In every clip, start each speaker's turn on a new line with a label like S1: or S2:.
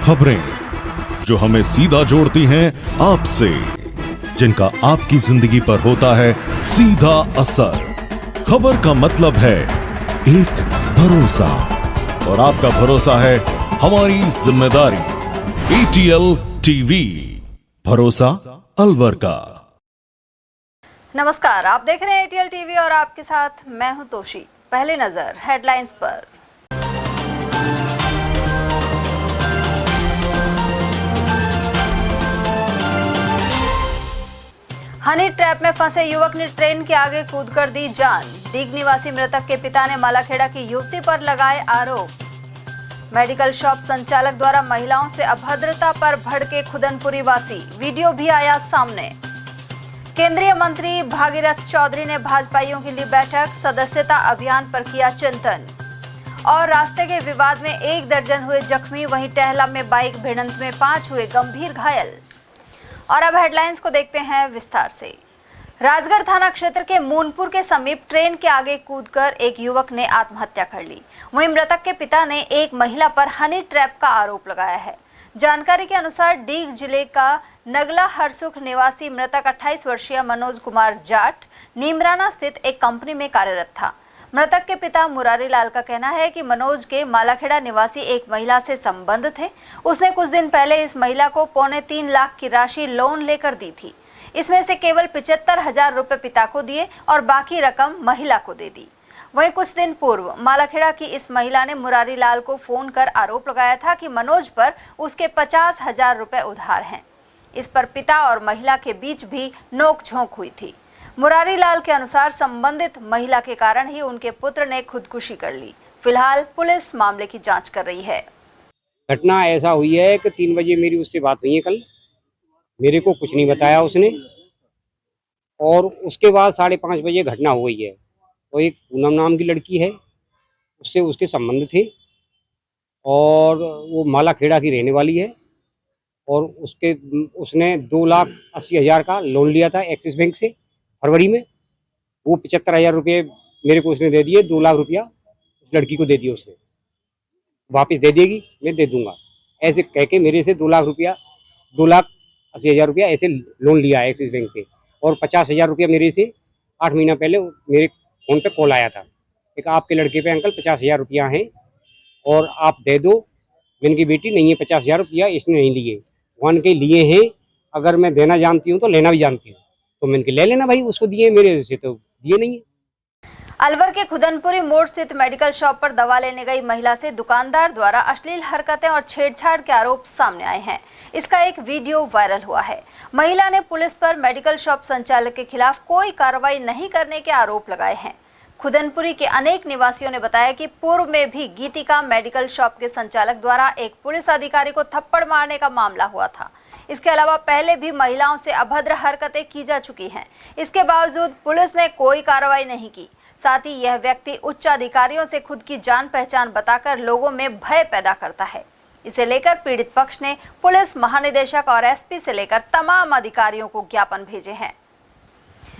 S1: खबरें जो हमें सीधा जोड़ती हैं आपसे, जिनका आपकी जिंदगी पर होता है सीधा असर। खबर का मतलब है एक भरोसा, और आपका भरोसा है हमारी जिम्मेदारी। ATL टीवी, भरोसा अलवर का।
S2: नमस्कार, आप देख रहे हैं ATL टीवी और आपके साथ मैं हूं तोशी। पहले नजर हेडलाइंस पर। हनी ट्रैप में फंसे युवक ने ट्रेन के आगे कूदकर दी जान। डीग निवासी मृतक के पिता ने मालाखेड़ा की युवती पर लगाए आरोप। मेडिकल शॉप संचालक द्वारा महिलाओं से अभद्रता पर भड़के खुदनपुरी वासी, वीडियो भी आया सामने। केंद्रीय मंत्री भागीरथ चौधरी ने भाजपाइयों की ली बैठक, सदस्यता अभियान पर किया चिंतन। और रास्ते के विवाद में 1 दर्जन हुए जख्मी, वहीं टहला में बाइक भिड़ंत में 5 हुए गंभीर घायल। और अब हेडलाइंस को देखते हैं विस्तार से। राजगढ़ थाना क्षेत्र के मूनपुर के समीप ट्रेन के आगे कूदकर एक युवक ने आत्महत्या कर ली। वहीं मृतक के पिता ने एक महिला पर हनी ट्रैप का आरोप लगाया है। जानकारी के अनुसार डीग जिले का नगला हरसुख निवासी मृतक 28 वर्षीय मनोज कुमार जाट नीमराना स्थित एक कंपनी में कार्यरत था। मृतक के पिता मुरारी लाल का कहना है कि मनोज के मालाखेड़ा निवासी एक महिला से संबंध थे। उसने कुछ दिन पहले इस महिला को 3.25 लाख की राशि लोन लेकर दी थी। इसमें से केवल 75,000 रुपए पिता को दिए और बाकी रकम महिला को दे दी। वहीं कुछ दिन पूर्व मालाखेड़ा की इस महिला ने मुरारी लाल को फोन कर आरोप लगाया था कि मनोज पर उसके 50,000 रुपए उधार हैं। इस पर पिता और महिला के बीच भी नोकझोंक हुई थी। मुरारी लाल के अनुसार संबंधित महिला के कारण ही उनके पुत्र ने खुदकुशी कर ली। फिलहाल पुलिस मामले की जांच कर रही है।
S3: घटना ऐसा हुई है कि 3 बजे मेरी उससे बात हुई है कल। मेरे को कुछ नहीं बताया उसने, और उसके बाद 5:30 बजे घटना हो गई है। तो एक पूनम नाम की लड़की है, उससे उसके संबंध थे और वो मालाखेड़ा की रहने वाली है। और उसने 2,80,000 का लोन लिया था एक्सिस बैंक से फरवरी में। वो 75,000 रुपये मेरे को उसने दे दिए। 2 लाख रुपया उस लड़की को दे दिया उसने। वापस दे देगी, मैं दे दूंगा, ऐसे कह के मेरे से 2 लाख रुपया 2,80,000 रुपया ऐसे लोन लिया है एक्सिस बैंक से। और 50,000 रुपया मेरे से 8 महीना पहले मेरे फ़ोन पे कॉल आया था, एक आपके लड़के पे अंकल 50,000 रुपया हैं और आप दे दो। मैंने की बेटी नहीं है, 50,000 रुपया इसने नहीं लिए, वन के लिए हैं। अगर मैं देना जानती हूँ तो लेना भी जानती हूँ, तो मैंने के ले लेना भाई, उसको दिए, मेरे से तो दिए नहीं है।
S2: अलवर के खुदनपुरी मोड़ स्थित मेडिकल शॉप पर दवा लेने गई महिला से दुकानदार द्वारा अश्लील हरकतें और छेड़छाड़ के आरोप सामने आए हैं। इसका एक वीडियो वायरल हुआ है। महिला ने पुलिस पर मेडिकल शॉप संचालक के खिलाफ कोई कार्रवाई नहीं करने के आरोप लगाए हैं। खुदनपुरी के अनेक निवासियों ने बताया कि पूर्व में भी गीतिका मेडिकल शॉप के संचालक द्वारा एक पुलिस अधिकारी को थप्पड़ मारने का मामला हुआ था। इसके अलावा पहले भी महिलाओं से अभद्र हरकतें की जा चुकी हैं। इसके बावजूद पुलिस ने कोई कार्रवाई नहीं की। साथ ही यह व्यक्ति उच्च अधिकारियों से खुद की जान पहचान बताकर लोगों में भय पैदा करता है। इसे लेकर पीड़ित पक्ष ने पुलिस महानिदेशक और SP से लेकर तमाम अधिकारियों को ज्ञापन भेजे हैं।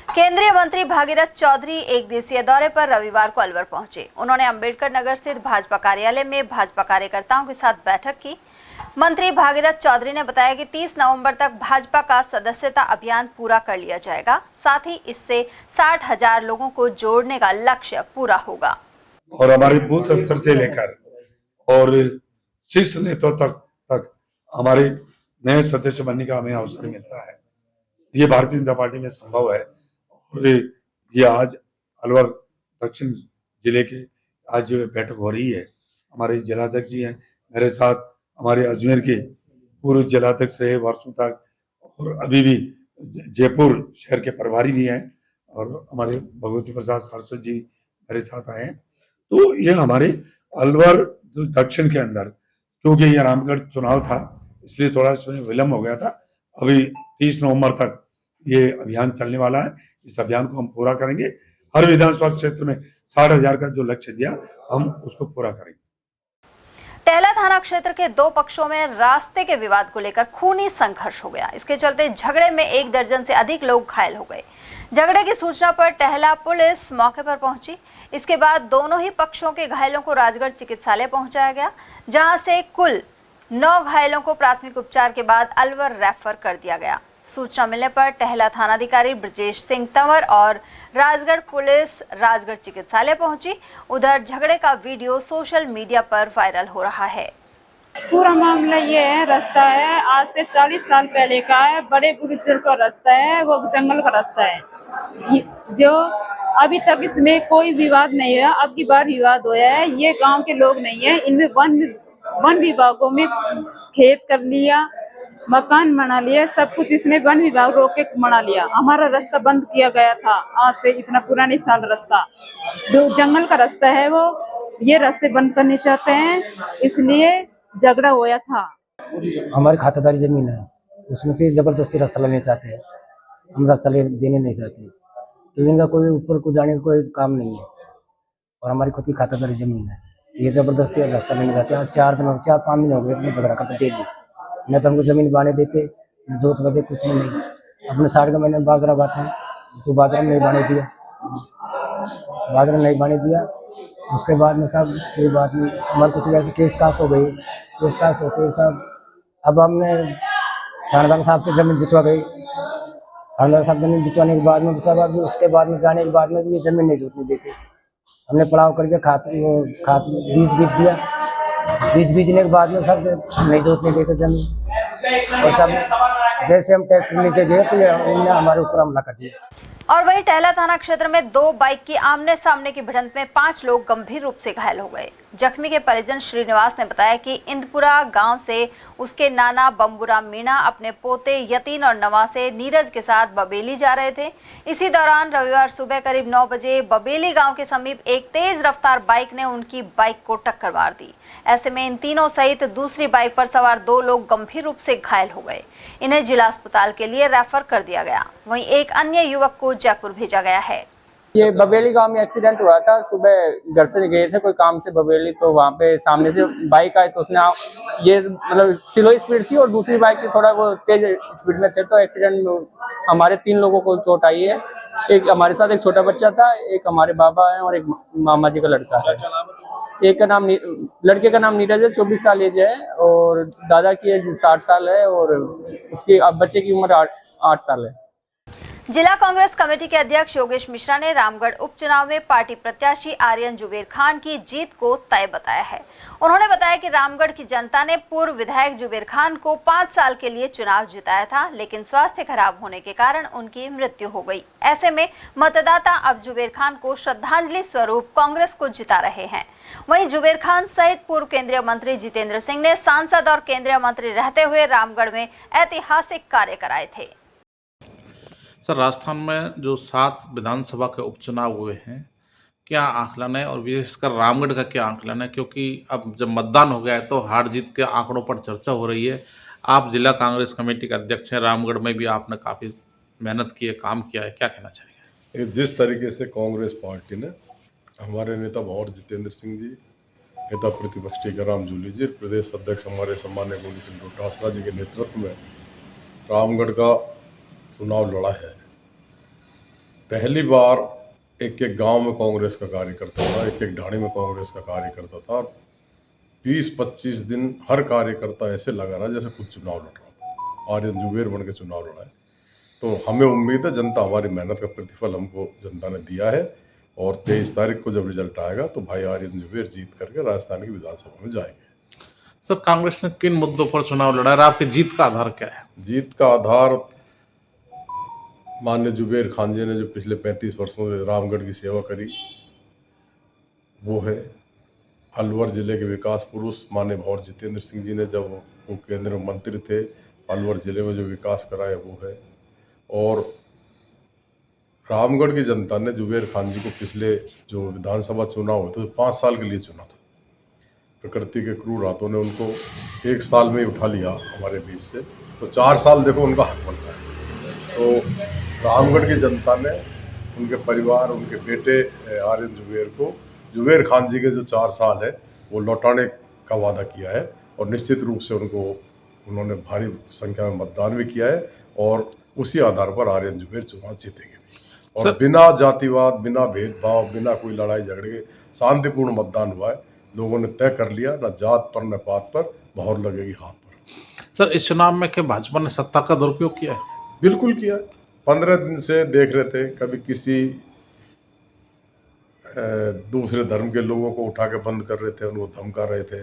S2: केंद्रीय मंत्री भागीरथ चौधरी 1 दिवसीय दौरे पर रविवार को अलवर पहुंचे। उन्होंने अंबेडकर नगर स्थित भाजपा कार्यालय में भाजपा कार्यकर्ताओं के साथ बैठक की। मंत्री भागीरथ चौधरी ने बताया कि 30 नवंबर तक भाजपा का सदस्यता अभियान पूरा कर लिया जाएगा। साथ ही इससे 60,000 लोगों को जोड़ने का लक्ष्य पूरा होगा।
S4: और हमारे बूथ स्तर से लेकर और शीर्ष नेताओं तक हमारे नए सदस्य बनने का हमें अवसर मिलता है। ये भारतीय जनता पार्टी में संभव है। और ये आज अलवर दक्षिण जिले के आज जो बैठक हो रही है, हमारे जिलाध्यक्ष जी हैं मेरे साथ, हमारे अजमेर के पूर्व जिलाध्यक्ष रहे वर्षों तक और अभी भी जयपुर शहर के प्रभारी भी हैं, और हमारे भगवती प्रसाद सरस्वती जी मेरे साथ आए हैं। तो ये हमारे अलवर दक्षिण के अंदर, क्योंकि ये रामगढ़ चुनाव था इसलिए थोड़ा इसमें विलम्ब हो गया था। अभी 30 नवंबर तक ये अभियान चलने वाला है। इस अभियान को हम पूरा करेंगे। हर विधानसभा क्षेत्र में 60,000 का जो लक्ष्य दिया हम उसको पूरा करेंगे।
S2: टहला थाना क्षेत्र के 2 पक्षों में रास्ते के विवाद को लेकर खूनी संघर्ष हो गया। इसके चलते झगड़े में 1 दर्जन से अधिक लोग घायल हो गए। झगड़े की सूचना पर टहला पुलिस मौके पर पहुंची। इसके बाद दोनों ही पक्षों के घायलों को राजगढ़ चिकित्सालय पहुंचाया गया, जहां से कुल 9 घायलों को प्राथमिक उपचार के बाद अलवर रेफर कर दिया गया। सूचना मिलने पर टहला थानाधिकारी ब्रजेश सिंह तंवर और राजगढ़ पुलिस राजगढ़ चिकित्सालय पहुंची। उधर झगड़े का वीडियो सोशल मीडिया पर वायरल हो रहा है।
S5: पूरा मामला ये है, रास्ता है आज से 40 साल पहले का है, बड़े बुजुर्ग का रास्ता है, वो जंगल का रास्ता है जो अभी तक इसमें कोई विवाद नहीं है। अब की बार विवाद होया है, ये गांव के लोग नहीं है, इनमें वन विभागों में खेत कर लिया, मकान बना लिया, सब कुछ इसमें वन विभाग रोक के बना लिया। हमारा रास्ता बंद किया गया था आज से इतना पुराने साल रास्ता, जो जंगल का रास्ता है वो ये रास्ते बंद करने चाहते हैं, इसलिए झगड़ा होया था।
S6: हमारी खातादारी जमीन है, उसमें से जबरदस्ती रास्ता लेने चाहते हैं, हम रास्ता देने नहीं चाहते क्योंकि इनका कोई ऊपर को जाने का कोई काम नहीं है और हमारी खुद की खातादारी जमीन है। ये जबरदस्ती रास्ता लेने चाहते हैं। 4-5 दिन हो गए इसमें झगड़ा करते डेली, न तो हमको जमीन बांधे देते न जोत बदे, कुछ में नहीं। अपने 60 का महीने बाजरा बांटे तो बाजरा में नहीं बांधे दिया, बाजरा नहीं बांधे दिया। उसके बाद में सब कोई बात नहीं, हमारे कुछ वैसे केस कास हो गई, केस कास होते सब। अब हमने थानेदार साहब से जमीन जितवा गई, थानेदार साहब जमीन जितवाने के बाद में सब अभी उसके बाद में जाने के बाद में भी ये जमीन नहीं जोतने देते। हमने पड़ाव करके खाद बीज बीज दिया, बीज बीजने के बाद में सब नहीं जोतने देते जमीन, और सब जैसे हम ट्रैक्टर लेके गए तो ये हमारे ऊपर हमला कर दिया।
S2: और वहीं टहला थाना क्षेत्र में 2 बाइक की आमने सामने की भिड़ंत में 5 लोग गंभीर रूप से घायल हो गए। जख्मी के परिजन श्रीनिवास ने बताया कि इंदपुरा गांव से उसके नाना बम्बूराम मीणा अपने पोते यतीन और नवासे नीरज के साथ बबेली जा रहे थे। इसी दौरान रविवार सुबह करीब 9 बजे बबेली गांव के समीप एक तेज रफ्तार बाइक ने उनकी बाइक को टक्कर मार दी। ऐसे में इन तीनों सहित दूसरी बाइक पर सवार 2 लोग गंभीर रूप से घायल हो गए। इन्हें जिला अस्पताल के लिए रेफर कर दिया गया। वहीं एक अन्य युवक को जयपुर भेजा गया है।
S7: ये बबेली गांव में एक्सीडेंट हुआ था। सुबह घर से गए थे कोई काम से बबेली, तो वहाँ पे सामने से बाइक आई तो उसने ये मतलब स्लो स्पीड थी और दूसरी बाइक की थोड़ा वो तेज स्पीड में थे, तो एक्सीडेंट में हमारे 3 लोगों को चोट आई है। एक हमारे साथ एक छोटा बच्चा था, एक हमारे बाबा है और एक मामा जी का लड़का है। एक का नाम लड़के का नाम नीरज है, 24 साल एज है, और दादा की एज 60 साल है और उसके बच्चे की उम्र 8 साल है।
S2: जिला कांग्रेस कमेटी के अध्यक्ष योगेश मिश्रा ने रामगढ़ उपचुनाव में पार्टी प्रत्याशी आर्यन जुबेर खान की जीत को तय बताया है। उन्होंने बताया कि रामगढ़ की जनता ने पूर्व विधायक जुबेर खान को 5 साल के लिए चुनाव जिताया था, लेकिन स्वास्थ्य खराब होने के कारण उनकी मृत्यु हो गई। ऐसे में मतदाता अब जुबेर खान को श्रद्धांजलि स्वरूप कांग्रेस को जिता रहे हैं। वहीं जुबेर खान सहित पूर्व केंद्रीय मंत्री जितेंद्र सिंह ने सांसद और केंद्रीय मंत्री रहते हुए रामगढ़ में ऐतिहासिक कार्य कराए थे।
S8: सर, राजस्थान में जो 7 विधानसभा के उपचुनाव हुए हैं, क्या आकलन है और विशेषकर रामगढ़ का क्या आकलन है? क्योंकि अब जब मतदान हो गया है तो हार जीत के आंकड़ों पर चर्चा हो रही है। आप जिला कांग्रेस कमेटी के अध्यक्ष हैं, रामगढ़ में भी आपने काफ़ी मेहनत की है, काम किया है, क्या कहना चाहिए?
S9: जिस तरीके से कांग्रेस पार्टी ने हमारे नेता भंवर जितेंद्र सिंह जी, नेता प्रतिपक्ष टीकाराम जूली जी, प्रदेश अध्यक्ष हमारे सम्मान्य गोविंद सिंह डोटासरा जी के नेतृत्व में रामगढ़ का चुनाव लड़ा है। पहली बार एक गांव में कांग्रेस का कार्यकर्ता था, एक ढाणी में कांग्रेस का कार्यकर्ता था। 20-25 दिन हर कार्यकर्ता ऐसे लगा रहा जैसे खुद चुनाव लड़ रहा। आर्यन जुबेर बन के चुनाव लड़ा है, तो हमें उम्मीद है जनता हमारी मेहनत का प्रतिफल हमको जनता ने दिया है और 23 तारीख को जब रिजल्ट आएगा तो भाई आर्यन जुबेर जीत करके राजस्थान की विधानसभा में जाएंगे।
S8: सर, कांग्रेस ने किन मुद्दों पर चुनाव लड़ा है? आपकी जीत का आधार क्या है?
S9: जीत का आधार माननीय जुबेर खान जी ने जो पिछले 35 वर्षों से रामगढ़ की सेवा करी वो है। अलवर जिले के विकास पुरुष माननीय भंवर जितेंद्र सिंह जी ने जब वो केंद्रीय मंत्री थे, अलवर जिले में जो विकास कराया वो है। और रामगढ़ की जनता ने जुबेर खान जी को पिछले जो विधानसभा चुनाव हुए तो 5 साल के लिए चुना था। प्रकृति के क्रूर हाथों ने उनको 1 साल में ही उठा लिया हमारे बीच से, तो 4 साल देखो उनका हक बनता है। तो रामगढ़ की जनता ने उनके परिवार, उनके बेटे आर्यन जुबेर को जुबेर खान जी के जो 4 साल है वो लौटाने का वादा किया है और निश्चित रूप से उन्होंने भारी संख्या में मतदान भी किया है और उसी आधार पर आर्यन जुबेर चुनाव जीतेंगे। और बिना जातिवाद, बिना भेदभाव, बिना कोई लड़ाई झगड़े के शांतिपूर्ण मतदान हुआ है। लोगों ने तय कर लिया, ना जात पर न पात पर मोहर लगेगी हाथ पर।
S8: सर इस चुनाव में क्या भाजपा ने सत्ता का दुरुपयोग किया है?
S9: बिल्कुल किया। 15 दिन से देख रहे थे, कभी किसी दूसरे धर्म के लोगों को उठा के बंद कर रहे थे, उनको धमका रहे थे।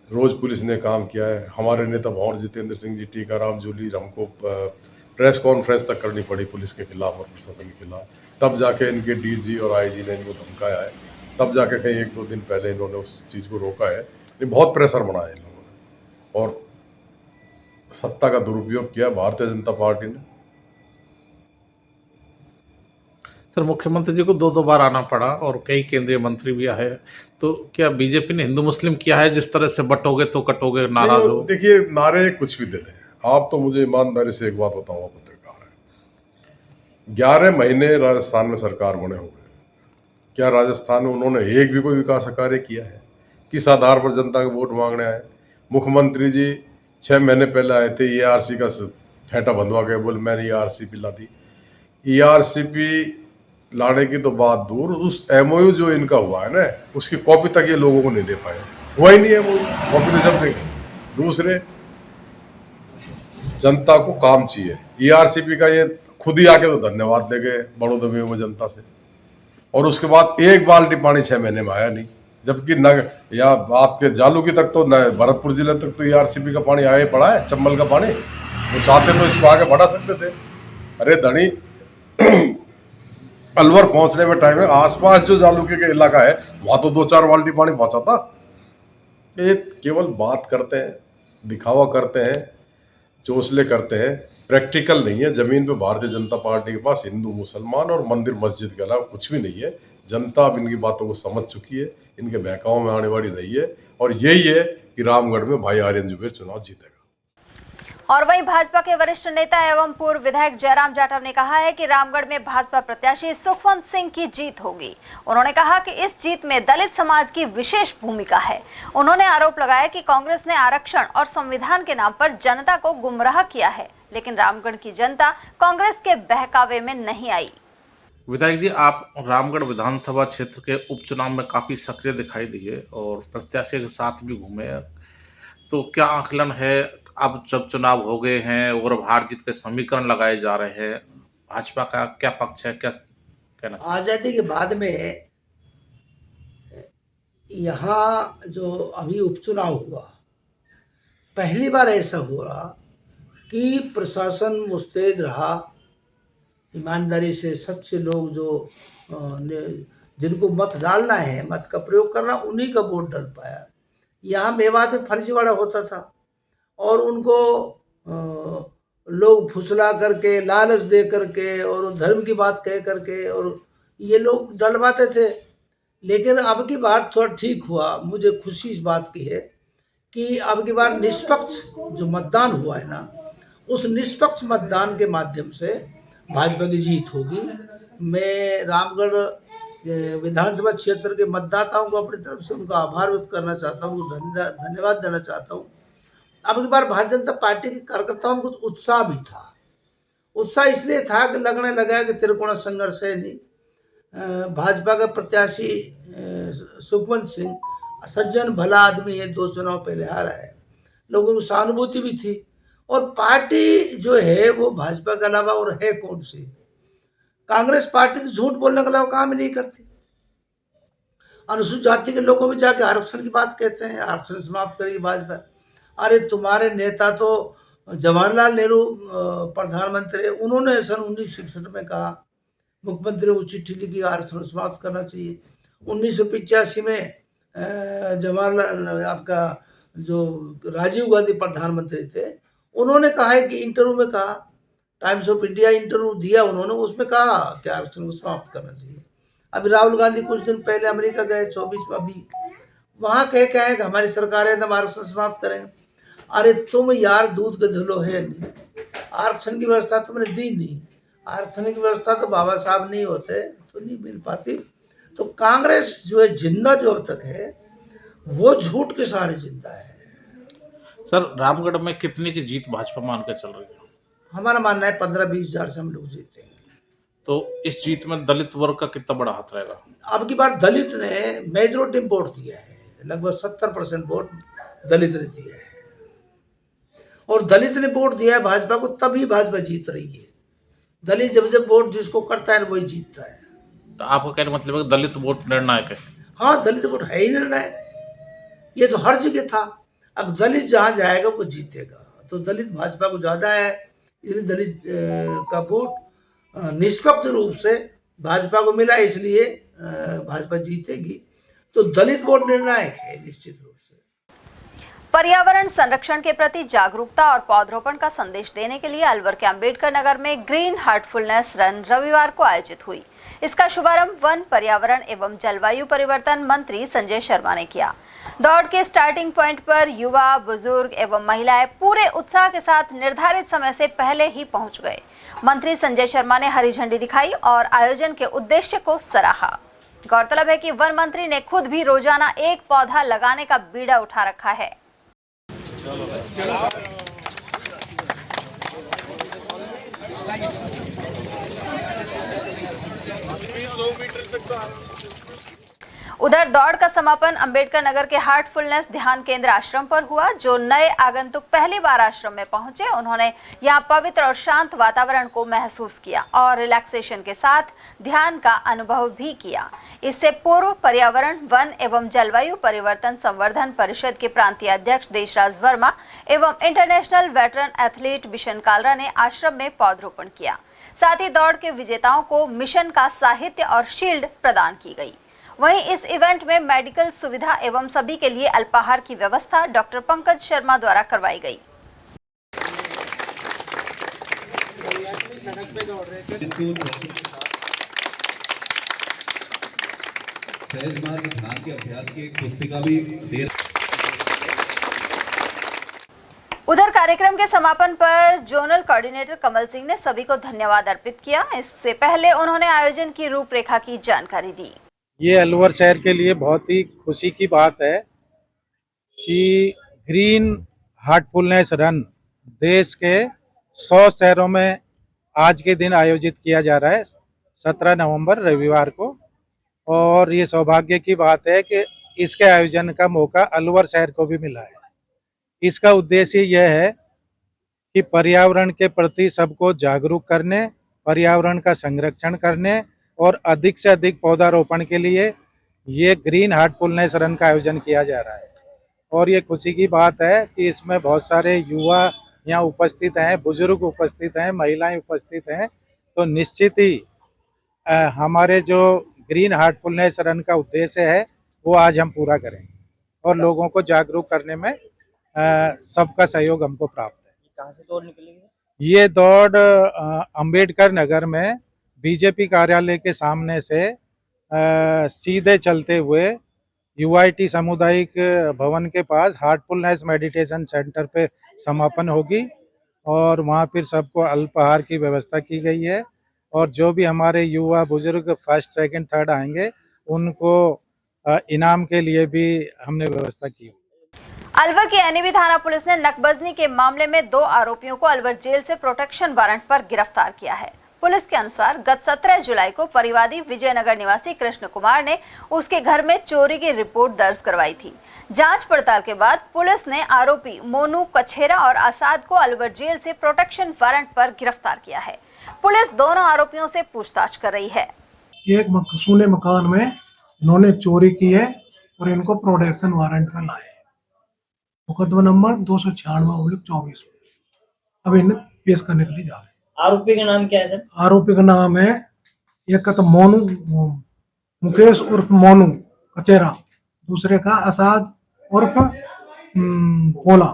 S9: रोज पुलिस ने काम किया है। हमारे नेता भंवर जितेंद्र सिंह जी, टीकाराम जूली, हमको प्रेस कॉन्फ्रेंस तक करनी पड़ी पुलिस के खिलाफ और प्रशासन के खिलाफ। तब जाके इनके डीजी और आईजी ने इनको धमकाया है, तब जाके कहीं 1-2 दिन पहले इन्होंने उस चीज़ को रोका है। ये बहुत प्रेशर बनाया इन लोगों ने और सत्ता का दुरुपयोग किया भारतीय जनता पार्टी ने।
S8: सर मुख्यमंत्री जी को 2 बार आना पड़ा और कई केंद्रीय मंत्री भी आए, तो क्या बीजेपी ने हिंदू मुस्लिम किया है जिस तरह से बटोगे तो कटोगे नाराज हो?
S9: देखिए, नारे कुछ भी दे दें, आप तो मुझे ईमानदारी से एक बात बताओ, आप पत्रकार हैं, 11 महीने राजस्थान में सरकार बने हो गए, क्या राजस्थान में उन्होंने एक भी कोई विकास कार्य किया है? किस आधार पर जनता के वोट मांगने आए? मुख्यमंत्री जी 6 महीने पहले आए थे, ERC का फेंटा बंधवा के बोले मैंने ERCP ला दी। ERCP लाने की तो बात दूर, उस MOU जो इनका हुआ है ना, उसकी कॉपी तक ये लोगों को नहीं दे पाए। हुआ ही नहीं है MOU, कॉपी तो जब देंगे। दूसरे, जनता को काम चाहिए। ERCP का ये खुद ही आके तो धन्यवाद दे गए बड़ौदा में जनता से, और उसके बाद एक बाल्टी पानी 6 महीने में आया नहीं। जबकि न या आपके जालूकी तक तो न भरतपुर जिले तक तो ERCP का पानी आया पड़ा है, चंबल का पानी। वो चाहते तो इसको आगे बढ़ा सकते थे। अरे धनी अलवर पहुंचने में टाइम है, आसपास जो जालूके का इलाका है वहां तो 2-4 बाल्टी पानी पहुंचा था। ये केवल बात करते हैं, दिखावा करते हैं, चोसले करते हैं, प्रैक्टिकल नहीं है। जमीन पे भारतीय जनता पार्टी के पास हिंदू मुसलमान और मंदिर मस्जिद के अलावा कुछ भी नहीं है। जनता अब इनकी बातों को समझ चुकी है, इनके बहकावों में आने वाली नहीं है, और यही है कि रामगढ़ में भाई आर्यन जुबेर चुनाव जीतेगा।
S2: और वहीं भाजपा के वरिष्ठ नेता एवं पूर्व विधायक जयराम जाटव ने कहा है कि रामगढ़ में भाजपा प्रत्याशी सुखवंत सिंह की जीत होगी। उन्होंने कहा कि इस जीत में दलित समाज की विशेष भूमिका है। उन्होंने आरोप लगाया कि कांग्रेस ने आरक्षण और संविधान के नाम पर जनता को गुमराह किया है, लेकिन रामगढ़ की जनता कांग्रेस के बहकावे में नहीं आई।
S8: विधायक जी, आप रामगढ़ विधानसभा क्षेत्र के उपचुनाव में काफी सक्रिय दिखाई दिए और प्रत्याशी के साथ भी घूमे, तो क्या आकलन है अब जब चुनाव हो गए हैं और हार जीत के समीकरण लगाए जा रहे हैं, भाजपा का क्या पक्ष है, क्या कहना?
S10: आज़ादी के बाद में यहाँ जो अभी उपचुनाव हुआ, पहली बार ऐसा हुआ कि प्रशासन मुस्तैद रहा, ईमानदारी से सच्चे लोग जो जिनको मत डालना है, मत का प्रयोग करना, उन्हीं का वोट डाल पाया। यहाँ मेवात में फर्जीवाड़ा होता था और उनको लोग फुसला करके, लालच दे करके और धर्म की बात कह करके और ये लोग डलवाते थे। लेकिन अब की बार थोड़ा ठीक हुआ। मुझे खुशी इस बात की है कि अब की बार निष्पक्ष जो मतदान हुआ है ना, उस निष्पक्ष मतदान के माध्यम से भाजपा की जीत होगी। मैं रामगढ़ विधानसभा क्षेत्र के मतदाताओं को अपनी तरफ से उनका आभार व्यक्त करना चाहता हूँ, उनको धन्यवाद देना चाहता हूँ। अब की बार भारतीय जनता पार्टी के कार्यकर्ताओं में कुछ उत्साह भी था। उत्साह इसलिए था कि लगने लगा कि त्रिकोण संघर्ष है नहीं। भाजपा का प्रत्याशी सुखवंत सिंह सज्जन भला आदमी है, 2 चुनाव पहले हारा है, लोगों को सहानुभूति भी थी। और पार्टी जो है वो भाजपा के अलावा और है कौन सी? कांग्रेस पार्टी तो झूठ बोलने के अलावा काम ही नहीं करती। अनुसूचित जाति के लोगों में जाके आरक्षण की बात कहते हैं, आरक्षण समाप्त करेगी भाजपा। अरे तुम्हारे नेता तो जवाहरलाल नेहरू प्रधानमंत्री, उन्होंने सन 1966 में कहा, मुख्यमंत्री को चिट्ठी लिखी आरक्षण समाप्त करना चाहिए। 1985 में जवाहरलाल आपका जो राजीव गांधी प्रधानमंत्री थे, उन्होंने कहा है कि इंटरव्यू में कहा, टाइम्स ऑफ इंडिया इंटरव्यू दिया उन्होंने, उसमें कहा कि आरक्षण को समाप्त करना चाहिए। अभी राहुल गांधी कुछ दिन पहले अमेरिका गए 24 में, अभी वहाँ कह के आए कि हमारी सरकार है एकदम आरक्षण समाप्त करेंगे। अरे तुम यार दूध के धुलो है नहीं, आरक्षण की व्यवस्था तुमने दी नहीं। आरक्षण की व्यवस्था तो बाबा साहब नहीं होते तो नहीं मिल पाती। तो कांग्रेस जो है जिंदा जो अब तक है वो झूठ के सहारे जिंदा है।
S8: सर रामगढ़ में कितनी की जीत भाजपा मान के चल रही है?
S10: हमारा मानना है 15-20 हज़ार से हम लोग जीतेंगे।
S8: तो इस जीत में दलित वर्ग का कितना बड़ा हाथ रहेगा?
S10: अब की बार दलित ने मेजॉरिटी वोट दिया है। है, लगभग 70% वोट दलित ने दिया है। और दलित ने वोट दिया है भाजपा को, तभी भाजपा जीत रही है। दलित जब वोट जिसको करता है वही जीतता है।
S8: तो आपको कहने का मतलब है कि दलित वोट निर्णायक है?
S10: हाँ, दलित वोट है ही निर्णायक। ये तो हर जगह था। अब दलित जहाँ जाएगा वो जीतेगा। तो दलित भाजपा को ज़्यादा है, इसलिए दलित का वोट निष्पक्ष रूप से भाजपा को मिला, इसलिए भाजपा जीतेगी। तो दलित वोट निर्णायक है निश्चित रूप से।
S2: पर्यावरण संरक्षण के प्रति जागरूकता और पौधरोपण का संदेश देने के लिए अलवर के अंबेडकर नगर में ग्रीन हार्टफुलनेस रन रविवार को आयोजित हुई। इसका शुभारंभ वन, पर्यावरण एवं जलवायु परिवर्तन मंत्री संजय शर्मा ने किया। दौड़ के स्टार्टिंग पॉइंट पर युवा, बुजुर्ग एवं महिलाएं पूरे उत्साह के साथ निर्धारित समय से पहले ही पहुंच गए। मंत्री संजय शर्मा ने हरी झंडी दिखाई और आयोजन के उद्देश्य को सराहा। गौरतलब है कि वन मंत्री ने खुद भी रोजाना एक पौधा लगाने का बीड़ा उठा रखा है। उधर दौड़ का समापन अंबेडकर नगर के हार्टफुलनेस ध्यान केंद्र आश्रम पर हुआ। जो नए आगंतुक पहली बार आश्रम में पहुंचे, उन्होंने यहां पवित्र और शांत वातावरण को महसूस किया और रिलैक्सेशन के साथ ध्यान का अनुभव भी किया। इससे पूर्व पर्यावरण, वन एवं जलवायु परिवर्तन संवर्धन परिषद के प्रांतीय अध्यक्ष देशराज वर्मा एवं international veteran athlete Bishan Kalra ने आश्रम में पौधरोपण किया। साथ ही दौड़ के विजेताओं को मिशन का साहित्य और शील्ड प्रदान की गई। वहीं इस इवेंट में मेडिकल सुविधा एवं सभी के लिए अल्पाहार की व्यवस्था डॉक्टर पंकज शर्मा द्वारा करवाई गई।
S11: सहज मार्ग ध्यान के अभ्यास की एक पुस्तिका भी दे।
S2: उधर कार्यक्रम के समापन पर जोनल कोऑर्डिनेटर कमल सिंह ने सभी को धन्यवाद अर्पित किया। इससे पहले उन्होंने आयोजन की रूपरेखा की जानकारी दी।
S12: ये अलवर शहर के लिए बहुत ही खुशी की बात है कि ग्रीन हार्टफुलनेस रन देश के 100 शहरों में आज के दिन आयोजित किया जा रहा है, 17 नवंबर रविवार को। और ये सौभाग्य की बात है कि इसके आयोजन का मौका अलवर शहर को भी मिला है। इसका उद्देश्य यह है कि पर्यावरण के प्रति सबको जागरूक करने, पर्यावरण का संरक्षण करने और अधिक से अधिक पौधारोपण के लिए ये ग्रीन हार्टफुलनेस रन का आयोजन किया जा रहा है। और ये खुशी की बात है कि इसमें बहुत सारे युवा यहाँ उपस्थित हैं, बुजुर्ग उपस्थित हैं, महिलाएं उपस्थित हैं। तो निश्चित ही हमारे जो ग्रीन हार्टफुलनेस रन का उद्देश्य है वो आज हम पूरा करेंगे और लोगों को जागरूक करने में सबका सहयोग हमको प्राप्त है।
S13: कहाँ से दौड़ निकलेगी?
S12: ये दौड़ अंबेडकर नगर में बीजेपी कार्यालय के सामने से सीधे चलते हुए यूआईटी सामुदायिक भवन के पास हार्टफुलनेस मेडिटेशन सेंटर पे समापन होगी और वहाँ फिर सबको अल्पाहार की व्यवस्था की गई है। और जो भी हमारे युवा बुजुर्ग फर्स्ट, सेकंड, थर्ड आएंगे उनको इनाम के लिए भी हमने व्यवस्था की।
S2: अलवर की एनएबी थाना पुलिस ने नकबजनी के मामले में 2 आरोपियों को अलवर जेल से प्रोटेक्शन वारंट पर गिरफ्तार किया है। पुलिस के अनुसार गत 17 जुलाई को परिवादी विजयनगर निवासी कृष्ण कुमार ने उसके घर में चोरी की रिपोर्ट दर्ज करवाई थी। जांच पड़ताल के बाद पुलिस ने आरोपी मोनू कछेरा और आसाद को अलवर जेल से प्रोटेक्शन वारंट पर गिरफ्तार किया है। पुलिस दोनों आरोपियों से पूछताछ कर रही है।
S14: एक सूने मकान में इन्होंने चोरी की है और इनको प्रोटेक्शन वारंट पर लाए। मुकदमा नंबर 296/24 अब इन्हें पेश करने के लिए जा रहे हैं।
S13: आरोपी का नाम क्या है सर?
S14: आरोपी का नाम है, एक का तो मोनू मुकेश उर्फ मोनू कचेरा, दूसरे का आसाद उर्फ भोला।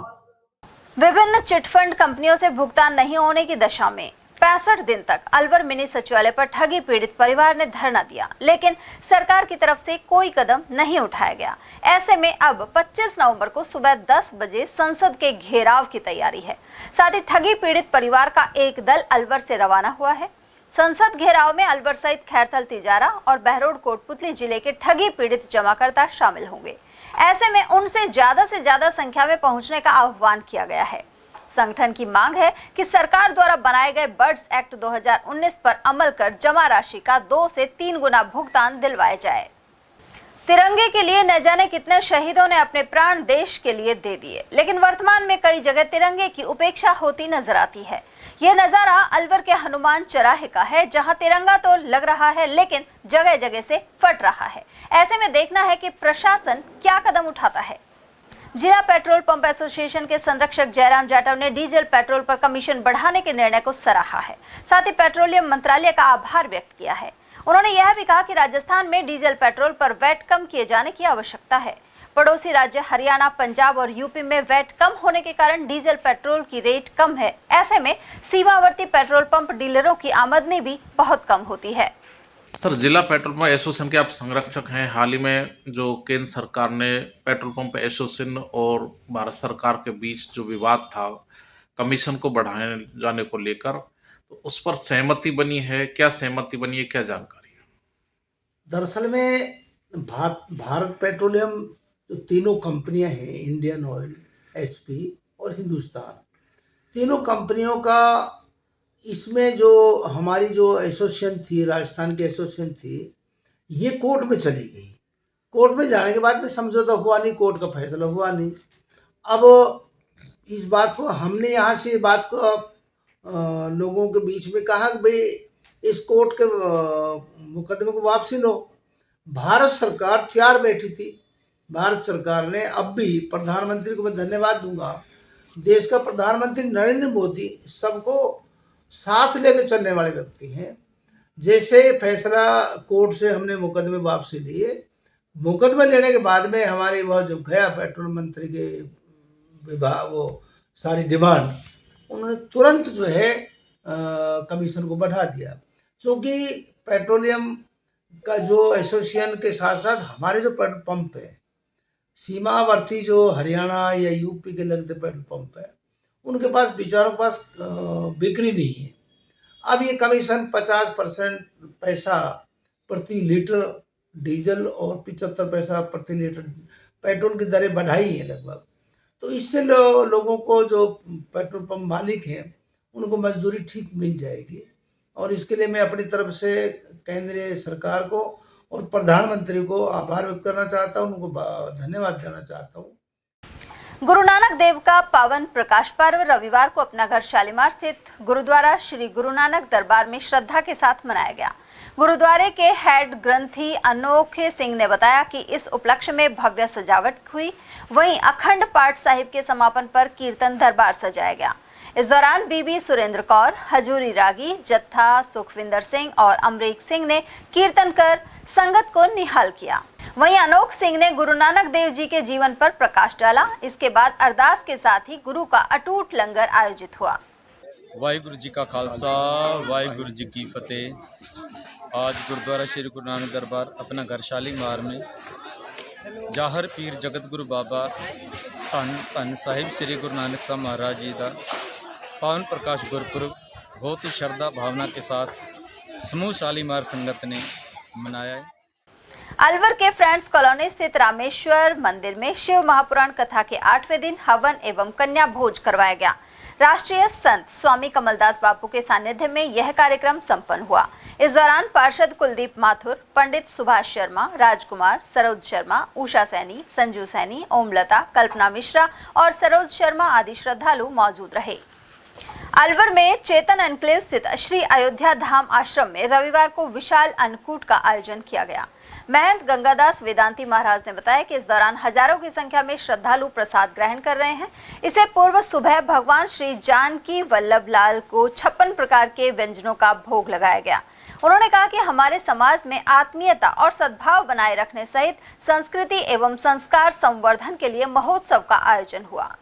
S2: विभिन्न चिटफंड कंपनियों से भुगतान नहीं होने की दशा में 65 दिन तक अलवर मिनी सचिवालय पर ठगी पीड़ित परिवार ने धरना दिया, लेकिन सरकार की तरफ से कोई कदम नहीं उठाया गया। ऐसे में अब 25 नवंबर को सुबह 10 बजे संसद के घेराव की तैयारी है। साथ ही ठगी पीड़ित परिवार का एक दल अलवर से रवाना हुआ है। संसद घेराव में अलवर सहित खैरथल, तिजारा और बहरोड कोटपुतली जिले के ठगी पीड़ित जमाकर्ता शामिल होंगे। ऐसे में उनसे ज्यादा संख्या में पहुंचने का आह्वान किया गया है। संगठन की मांग है कि सरकार द्वारा बनाए गए बर्ड्स एक्ट 2019 पर अमल कर जमा राशि का 2 से 3 गुना भुगतान दिलवाया जाए। तिरंगे के लिए न जाने कितने शहीदों ने अपने प्राण देश के लिए दे दिए, लेकिन वर्तमान में कई जगह तिरंगे की उपेक्षा होती नजर आती है। यह नजारा अलवर के हनुमान चौराहे का है, जहां तिरंगा तो लग रहा है लेकिन जगह जगह से फट रहा है। ऐसे में देखना है कि प्रशासन क्या कदम उठाता है। जिला पेट्रोल पंप एसोसिएशन के संरक्षक जयराम जाटव ने डीजल पेट्रोल पर कमीशन बढ़ाने के निर्णय को सराहा है। साथ ही पेट्रोलियम मंत्रालय का आभार व्यक्त किया है। उन्होंने यह भी कहा कि राजस्थान में डीजल पेट्रोल पर वैट कम किए जाने की आवश्यकता है। पड़ोसी राज्य हरियाणा, पंजाब और यूपी में वैट कम होने के कारण डीजल पेट्रोल की रेट कम है। ऐसे में सीमावर्ती पेट्रोल पंप डीलरों की आमदनी भी बहुत कम होती है।
S8: सर, जिला पेट्रोल पंप एसोसिएशन के आप संरक्षक हैं। हाल ही में जो केंद्र सरकार ने पेट्रोल पंप एसोसिएशन और भारत सरकार के बीच जो विवाद था कमीशन को बढ़ाने जाने को लेकर, तो उस पर सहमति बनी है। क्या सहमति बनी है, क्या जानकारी है?
S10: दरअसल में भारत पेट्रोलियम जो तीनों कंपनियां हैं, इंडियन ऑयल, एचपी और हिंदुस्तान, तीनों कंपनियों का इसमें जो हमारी जो एसोसिएशन थी, राजस्थान की एसोसिएशन थी, ये कोर्ट में चली गई। कोर्ट में जाने के बाद में समझौता हुआ नहीं, कोर्ट का फैसला हुआ नहीं। अब इस बात को हमने यहाँ से बात को लोगों के बीच में कहा कि भाई इस कोर्ट के मुकदमे को वापसी लो। भारत सरकार तैयार बैठी थी। भारत सरकार ने, अब भी प्रधानमंत्री को मैं धन्यवाद दूंगा, देश का प्रधानमंत्री नरेंद्र मोदी सबको साथ लेकर चलने वाले व्यक्ति हैं। जैसे फैसला कोर्ट से हमने मुकदमे वापसी लिए, मुकदमे लेने के बाद में हमारी वह जो गया पेट्रोल मंत्री के विभाग, वो सारी डिमांड उन्होंने तुरंत जो है कमीशन को बढ़ा दिया। क्योंकि पेट्रोलियम का जो एसोसिएशन के साथ साथ हमारे जो पेट्रोल पंप है, सीमावर्ती जो हरियाणा या यूपी के लगते पेट्रोल पंप है, उनके पास बेचारों के पास बिक्री नहीं है। अब ये कमीशन 50% पैसा प्रति लीटर डीजल और 75 पैसा प्रति लीटर पेट्रोल की दरें बढ़ाई है लगभग। तो इससे लोगों को, जो पेट्रोल पंप मालिक हैं, उनको मजदूरी ठीक मिल जाएगी। और इसके लिए मैं अपनी तरफ से केंद्रीय सरकार को और प्रधानमंत्री को आभार व्यक्त करना चाहता हूँ, उनको धन्यवाद देना चाहता हूँ।
S2: गुरु नानक देव का पावन प्रकाश पर्व रविवार को अपना घर शालीमार स्थित गुरुद्वारा श्री गुरु नानक दरबार में श्रद्धा के साथ मनाया गया। गुरुद्वारे के हेड ग्रंथी अनोखे सिंह ने बताया कि इस उपलक्ष्य में भव्य सजावट हुई। वहीं अखंड पाठ साहिब के समापन पर कीर्तन दरबार सजाया गया। इस दौरान बीबी सुरेंद्र कौर, हजूरी रागी, जत्था सुखविंदर सिंह और अमरीक सिंह ने कीर्तन कर संगत को निहाल किया। वहीं अनोख सिंह ने गुरु नानक देव जी के जीवन पर प्रकाश डाला। इसके बाद अरदास के साथ ही गुरु का अटूट लंगर आयोजित हुआ।
S15: वाहिगुरु जी का खालसा, वाहिगुरु जी की फतेह। आज गुरुद्वारा श्री गुरु नानक दरबार अपना घर शालीमार में जाहर पीर जगत गुरु बाबा धन धन साहिब श्री गुरु नानक साहब महाराज जी का पावन प्रकाश गुरपुरब बहुत ही श्रद्धा भावना के साथ समूह शालीमार संगत ने मनाया है।
S2: अलवर के फ्रेंड्स कॉलोनी स्थित रामेश्वर मंदिर में शिव महापुराण कथा के 8वें दिन हवन एवं कन्या भोज करवाया गया। राष्ट्रीय संत स्वामी कमलदास बापू के सानिध्य में यह कार्यक्रम संपन्न हुआ। इस दौरान पार्षद कुलदीप माथुर, पंडित सुभाष शर्मा, राजकुमार, सरोज शर्मा, उषा सैनी, संजू सैनी, ओमलता, कल्पना मिश्रा और सरोज शर्मा आदि श्रद्धालु मौजूद रहे। अलवर में चेतन एनक्लेव स्थित श्री अयोध्या धाम आश्रम में रविवार को विशाल अन्नकूट का आयोजन किया गया। महंत गंगादास वेदांती महाराज ने बताया कि इस दौरान हजारों की संख्या में श्रद्धालु प्रसाद ग्रहण कर रहे हैं। इससे पूर्व सुबह भगवान श्री जानकी वल्लभ लाल को 56 प्रकार के व्यंजनों का भोग लगाया गया। उन्होंने कहा कि हमारे समाज में आत्मीयता और सद्भाव बनाए रखने सहित संस्कृति एवं संस्कार संवर्धन के लिए महोत्सव का आयोजन हुआ।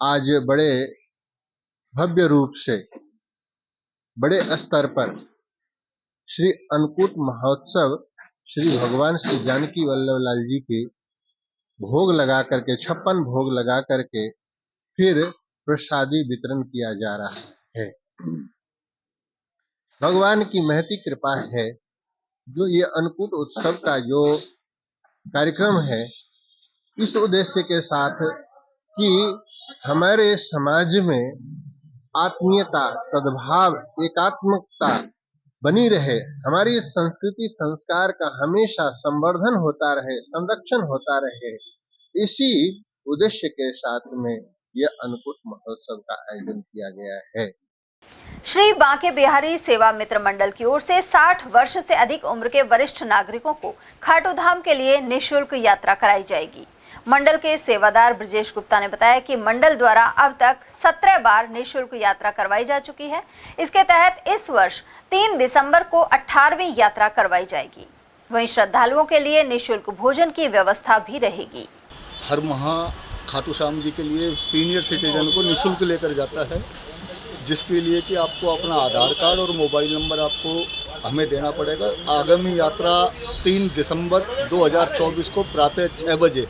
S16: आज बड़े भव्य रूप से बड़े स्तर पर श्री अन्नकूट महोत्सव श्री भगवान श्री जानकी वल्लभ लाल जी के भोग लगा करके 56 भोग लगा करके फिर प्रसादी वितरण किया जा रहा है। भगवान की महती कृपा है जो ये अन्नकूट उत्सव का जो कार्यक्रम है, इस उद्देश्य के साथ कि हमारे समाज में आत्मीयता, सद्भाव, एकात्मकता बनी रहे, हमारी इस संस्कृति संस्कार का हमेशा संवर्धन होता रहे, संरक्षण होता रहे, इसी उद्देश्य के साथ में यह अन्नकूट महोत्सव का आयोजन किया गया है।
S2: श्री बांके बिहारी सेवा मित्र मंडल की ओर से 60 वर्ष से अधिक उम्र के वरिष्ठ नागरिकों को खाटू धाम के लिए निःशुल्क यात्रा कराई जाएगी। मंडल के सेवादार ब्रजेश गुप्ता ने बताया कि मंडल द्वारा अब तक 17 बार निःशुल्क यात्रा करवाई जा चुकी है। इसके तहत इस वर्ष 3 दिसंबर को 18वीं यात्रा करवाई जाएगी। वहीं श्रद्धालुओं के लिए निःशुल्क भोजन की व्यवस्था भी रहेगी।
S17: हर माह खाटू श्याम जी के लिए सीनियर सिटीजन को निःशुल्क लेकर जाता है, जिसके लिए कि आपको अपना आधार कार्ड और मोबाइल नंबर आपको हमें देना पड़ेगा। आगामी यात्रा 3 दिसंबर 2024 को प्रातः 6 बजे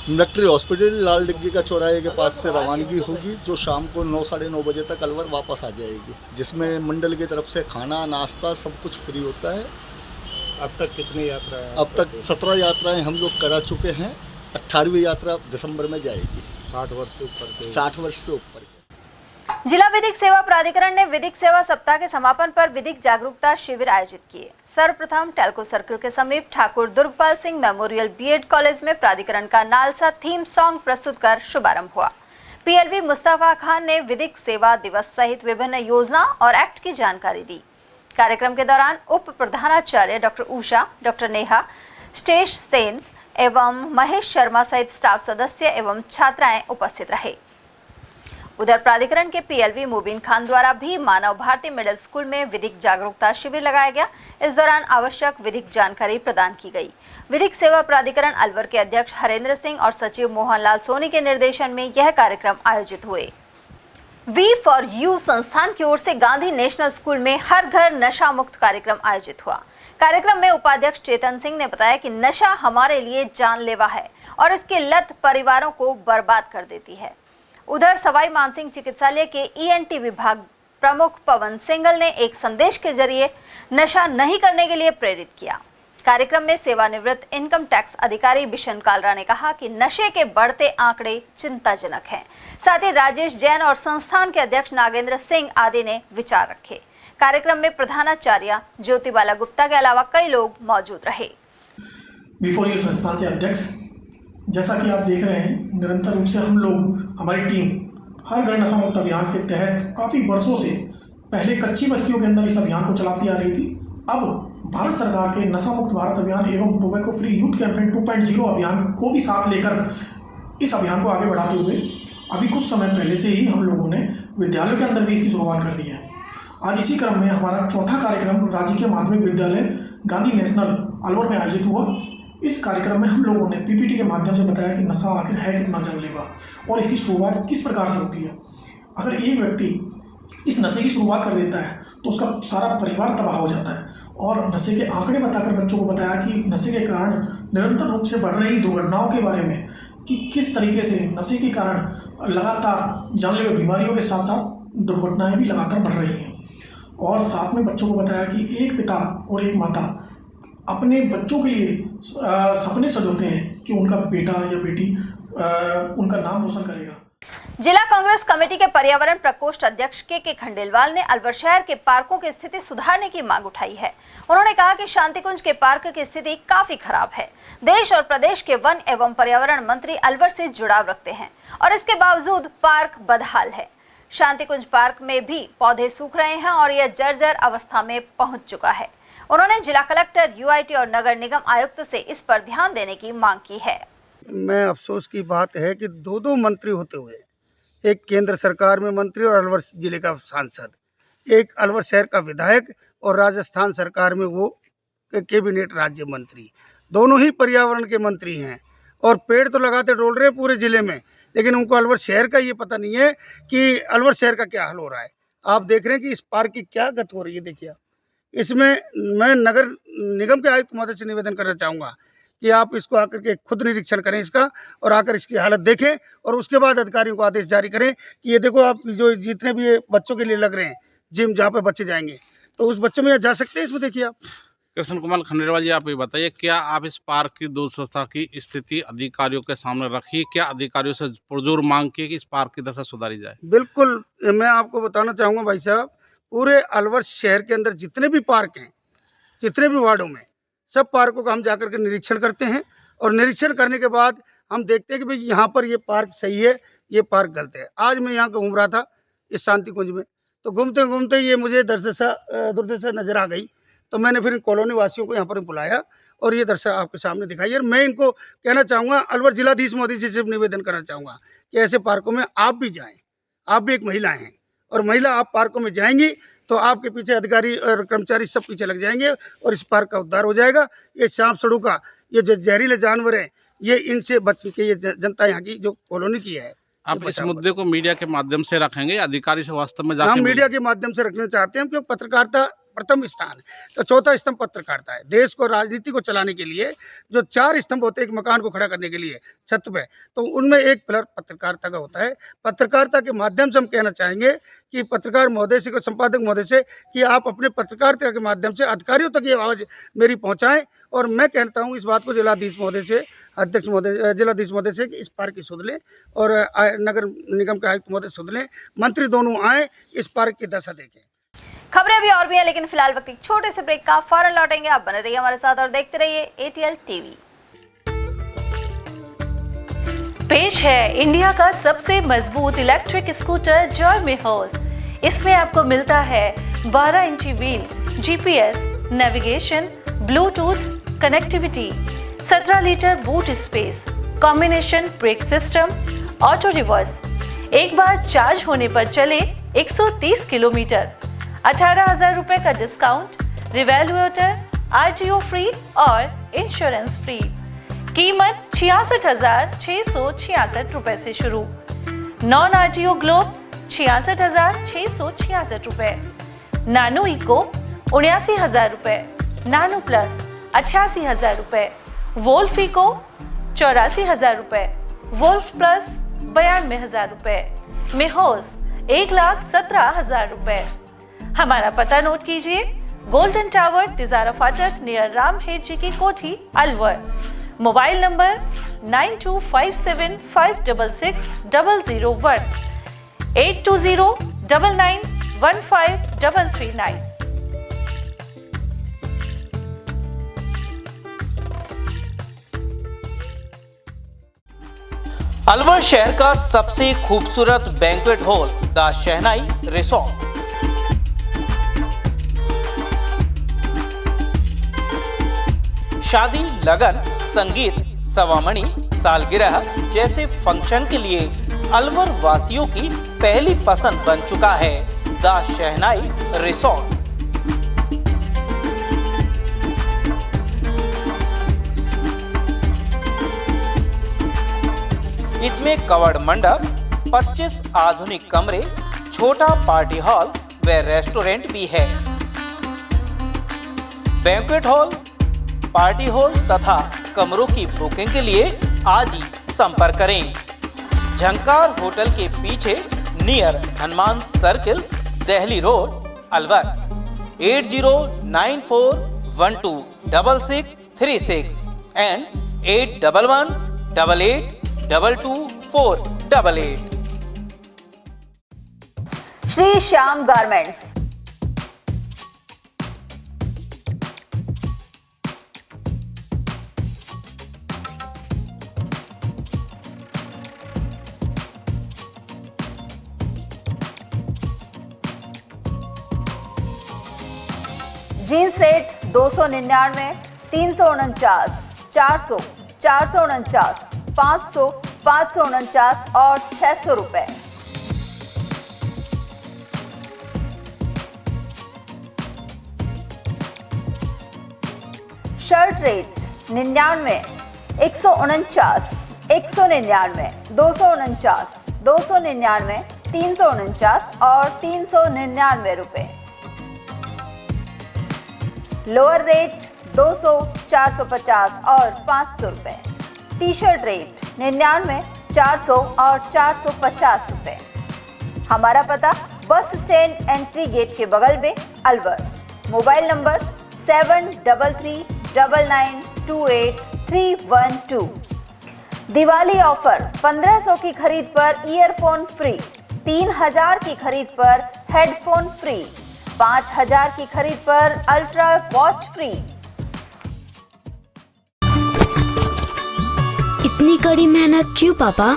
S17: मिलिट्री हॉस्पिटल लाल डिग्गी का चौराहे के पास से रवानगी होगी, जो शाम को 9 साढ़े 9 बजे तक अलवर वापस आ जाएगी, जिसमें मंडल की तरफ से खाना नाश्ता सब कुछ फ्री होता है।
S18: अब तक कितनी यात्राएं?
S17: अब तक 17 यात्राएं हम लोग करा चुके हैं। 18वीं यात्रा दिसंबर में जाएगी।
S18: 60 वर्ष से ऊपर
S17: 60 वर्ष से ऊपर।
S2: जिला विधिक सेवा प्राधिकरण ने विधिक सेवा सप्ताह के समापन पर विधिक जागरूकता शिविर आयोजित किए। सर्वप्रथम टेल्को सर्कल के समीप Thakur Durgpal Singh memorial BEd college में प्राधिकरण का नालसा थीम सॉन्ग प्रस्तुत कर शुभारंभ हुआ। पीएलवी मुस्तफा खान ने विधिक सेवा दिवस सहित विभिन्न योजना और एक्ट की जानकारी दी। कार्यक्रम के दौरान उप प्रधानाचार्य डॉक्टर उषा, डॉक्टर नेहा, स्टेश सेन एवं महेश शर्मा सहित स्टाफ सदस्य एवं छात्राएं उपस्थित रहे। उधर प्राधिकरण के पीएलवी मुबीन खान द्वारा भी मानव भारती मिडिल स्कूल में विधिक जागरूकता शिविर लगाया गया। इस दौरान आवश्यक विधिक जानकारी प्रदान की गई। विधिक सेवा प्राधिकरण अलवर के अध्यक्ष हरेंद्र सिंह और सचिव मोहनलाल सोनी के निर्देशन में यह कार्यक्रम आयोजित हुए। वी फॉर यू संस्थान की ओर से गांधी नेशनल स्कूल में हर घर नशा मुक्त कार्यक्रम आयोजित हुआ। कार्यक्रम में उपाध्यक्ष चेतन सिंह ने बताया कि नशा हमारे लिए जानलेवा है और इसकी लत परिवारों को बर्बाद कर देती है। उधर सवाई मानसिंह चिकित्सालय के ईएनटी विभाग प्रमुख पवन सिंगल ने एक संदेश के जरिए नशा नहीं करने के लिए प्रेरित किया। कार्यक्रम में सेवानिवृत्त इनकम टैक्स अधिकारी बिशन कालरा ने कहा कि नशे के बढ़ते आंकड़े चिंताजनक हैं। साथ ही राजेश जैन और संस्थान के अध्यक्ष नागेंद्र सिंह आदि ने विचार रखे। कार्यक्रम में प्रधानाचार्य ज्योतिबाला गुप्ता के अलावा कई लोग मौजूद रहे।
S19: बिफोर यू संस्थान से अध्यक्ष, जैसा कि आप देख रहे हैं, निरंतर रूप से हम लोग, हमारी टीम हर घर नशा मुक्त अभियान के तहत काफ़ी वर्षों से पहले कच्ची बस्तियों के अंदर इस अभियान को चलाती आ रही थी। अब भारत सरकार के नशा मुक्त भारत अभियान एवं टोबैको फ्री यूथ कैंपेन 2.0 अभियान को भी साथ लेकर इस अभियान को आगे बढ़ाते हुए अभी कुछ समय पहले से ही हम लोगों ने विद्यालयों के अंदर भी इसकी शुरुआत कर दी है। आज इसी क्रम में हमारा चौथा कार्यक्रम राजकीय माध्यमिक विद्यालय गांधी नेशनल अलवर में आयोजित हुआ। इस कार्यक्रम में हम लोगों ने पीपीटी के माध्यम से बताया कि नशा आखिर है कितना जानलेवा और इसकी शुरुआत किस प्रकार से होती है। अगर एक व्यक्ति इस नशे की शुरुआत कर देता है तो उसका सारा परिवार तबाह हो जाता है। और नशे के आंकड़े बताकर बच्चों को बताया कि नशे के कारण निरंतर रूप से बढ़ रही दुर्घटनाओं के बारे में, कि किस तरीके से नशे के कारण लगातार जानलेवा बीमारियों के साथ साथ दुर्घटनाएं भी लगातार बढ़ रही हैं। और साथ में बच्चों को बताया कि एक पिता और एक माता अपने बच्चों के लिए सपने सजोते हैं कि उनका बेटा या बेटी उनका नाम रोशन करेगा।
S2: जिला कांग्रेस कमेटी के पर्यावरण प्रकोष्ठ अध्यक्ष के खंडेलवाल ने अलवर शहर के पार्कों की स्थिति सुधारने की मांग उठाई है। उन्होंने कहा कि शांतिकुंज के पार्क की स्थिति काफी खराब है। देश और प्रदेश के वन एवं पर्यावरण मंत्री अलवर से जुड़ाव रखते हैं और इसके बावजूद पार्क बदहाल है। शांतिकुंज पार्क में भी पौधे सूख रहे हैं और यह जर्जर अवस्था में पहुंच चुका है। उन्होंने जिला कलेक्टर, यूआईटी और नगर निगम आयुक्त से इस पर ध्यान देने की मांग की है।
S10: मैं अफसोस की बात है कि दो मंत्री होते हुए, एक केंद्र सरकार में मंत्री और अलवर जिले का सांसद, एक अलवर शहर का विधायक और राजस्थान सरकार में वो कैबिनेट राज्य मंत्री, दोनों ही पर्यावरण के मंत्री हैं और पेड़ तो लगाते डोल रहे हैं पूरे जिले में, लेकिन उनको अलवर शहर का ये पता नहीं है कि अलवर शहर का क्या हाल हो रहा है। आप देख रहे हैं कि इस पार्क की क्या गति हो रही है। देखिए, इसमें मैं नगर निगम के आयुक्त महोदय से निवेदन करना चाहूँगा कि आप इसको आकर के खुद निरीक्षण करें इसका, और आकर इसकी हालत देखें और उसके बाद अधिकारियों को आदेश जारी करें कि ये देखो, आप जो जितने भी ये बच्चों के लिए लग रहे हैं जिम, जहाँ पे बच्चे जाएंगे, तो उस बच्चों में जा सकते हैं। इसमें देखिए आप।
S8: कृष्ण कुमार खंडेलवाल जी, आप ये बताइए, क्या आप इस पार्क की दुर्दशा की स्थिति अधिकारियों के सामने रखी? क्या अधिकारियों से पुरजोर मांग की कि इस पार्क की दशा सुधारी जाए?
S10: बिल्कुल, मैं आपको बताना चाहूँगा भाई साहब, पूरे अलवर शहर के अंदर जितने भी पार्क हैं, जितने भी वार्डों में, सब पार्कों का हम जाकर के निरीक्षण करते हैं और निरीक्षण करने के बाद हम देखते हैं कि भाई यहाँ पर ये पार्क सही है, ये पार्क गलत है। आज मैं यहाँ घूम रहा था इस शांति कुंज में, तो घूमते घूमते ये मुझे दुर्दशा नज़र आ गई, तो मैंने फिर इन कॉलोनी वासियों को यहाँ पर बुलाया और ये दर्शा आपके सामने दिखाई। और मैं इनको कहना चाहूँगा, अलवर जिलाधीश महोदय से सिर्फ निवेदन करना चाहूँगा कि ऐसे पार्कों में आप भी जाएँ। आप भी एक महिला हैं और महिला आप पार्कों में जाएंगी तो आपके पीछे अधिकारी और कर्मचारी सब पीछे लग जाएंगे और इस पार्क का उद्धार हो जाएगा। ये सांप सड़ूका, ये जो जहरीले जानवर हैं, ये इनसे बच के ये जनता यहाँ की जो कॉलोनी की है।
S8: आप इस मुद्दे को मीडिया के माध्यम से रखेंगे, अधिकारी से वास्तव में जाके
S10: हम मीडिया के माध्यम से रखना चाहते हैं क्योंकि पत्रकारिता प्रथम स्थान है, तो चौथा स्तंभ पत्रकारिता है। देश को, राजनीति को चलाने के लिए जो 4 स्तंभ होते हैं एक मकान को खड़ा करने के लिए छत पे, तो उनमें एक पिलर पत्रकारिता का होता है। पत्रकारिता के माध्यम से हम कहना चाहेंगे कि पत्रकार महोदय से, संपादक महोदय से, कि आप अपने पत्रकारिता के माध्यम से अधिकारियों तक ये आवाज़ मेरी पहुँचाएँ। और मैं कहता हूँ इस बात को जिलाधीश महोदय से, अध्यक्ष महोदय, जिलाधीश महोदय से कि इस पार्क की सुध लें और नगर निगम के आयुक्त महोदय सुध लें, मंत्री दोनों आए, इस पार्क की दशा देखें।
S2: खबरें अभी और भी हैं, लेकिन फिलहाल वक्त एक छोटे से ब्रेक का, फौरन लौटेंगे। आप बने रहिए हमारे साथ और देखते रहिए ATL टीवी।
S20: पेश है इंडिया का सबसे मजबूत इलेक्ट्रिक स्कूटर जॉय मिहोस। इसमें आपको मिलता है 12 इंची wheel, GPS, navigation, Bluetooth connectivity, 17 litre boot space, combination brake system, auto reverse, एक बार चार्ज होने पर चले 130 किलोमीटर, 18,000 रुपए का डिस्काउंट, रिवैल्यूएटर, RTO फ्री और इंश्योरेंस फ्री। कीमत 66,666 रुपए से शुरू। नॉन RTO ग्लोब 66,666 रुपए। नानो इको 79,000 रुपए। नानो प्लस 88,000 रुपए। वोल्फ इको 84,000 रुपए। वोल्फ प्लस 92,000 रुपए। मिहोस 1,17,000 रुपए। हमारा पता नोट कीजिए, गोल्डन टावर, तिजारा फाटक, नियर राम हेड जी की कोठी, अलवर। Mobile number 9257566001, 8209915339।
S21: अलवर शहर का सबसे खूबसूरत banquet hall the shehnai resort. शादी, लगन, संगीत, सवामणी, सालगिरह जैसे फंक्शन के लिए अलवर वासियों की पहली पसंद बन चुका है द शहनाई रिसोर्ट। इसमें कवर्ड मंडप, 25 आधुनिक कमरे, छोटा पार्टी हॉल व रेस्टोरेंट भी है। बैंक्वेट हॉल, पार्टी हॉल तथा कमरों की बुकिंग के लिए आज ही संपर्क करें। झंकार होटल के पीछे near Hanuman circle, Delhi road, Alwar. 8094126636 and 8118822488।
S2: Shri Shyam garments, jeans rate 299, 349, 400, 449, 500, 549 और 600 रुपए। शर्ट रेट 99, 149, 199, 249, 299, 349 और 399 रुपए। लोअर रेट 200, 450 और 500 रुपए। टी शर्ट रेट 99, 400 और 450 रुपए। हमारा पता बस स्टैंड एंट्री गेट के बगल में, Alwar. Mobile number 73339928 Diwali offer 1500 की खरीद पर ईयरफोन फ्री, 3000 की खरीद पर हेडफोन फ्री, 5,000 की खरीद पर अल्ट्रा वॉच फ्री।
S1: इतनी कड़ी मेहनत क्यों पापा?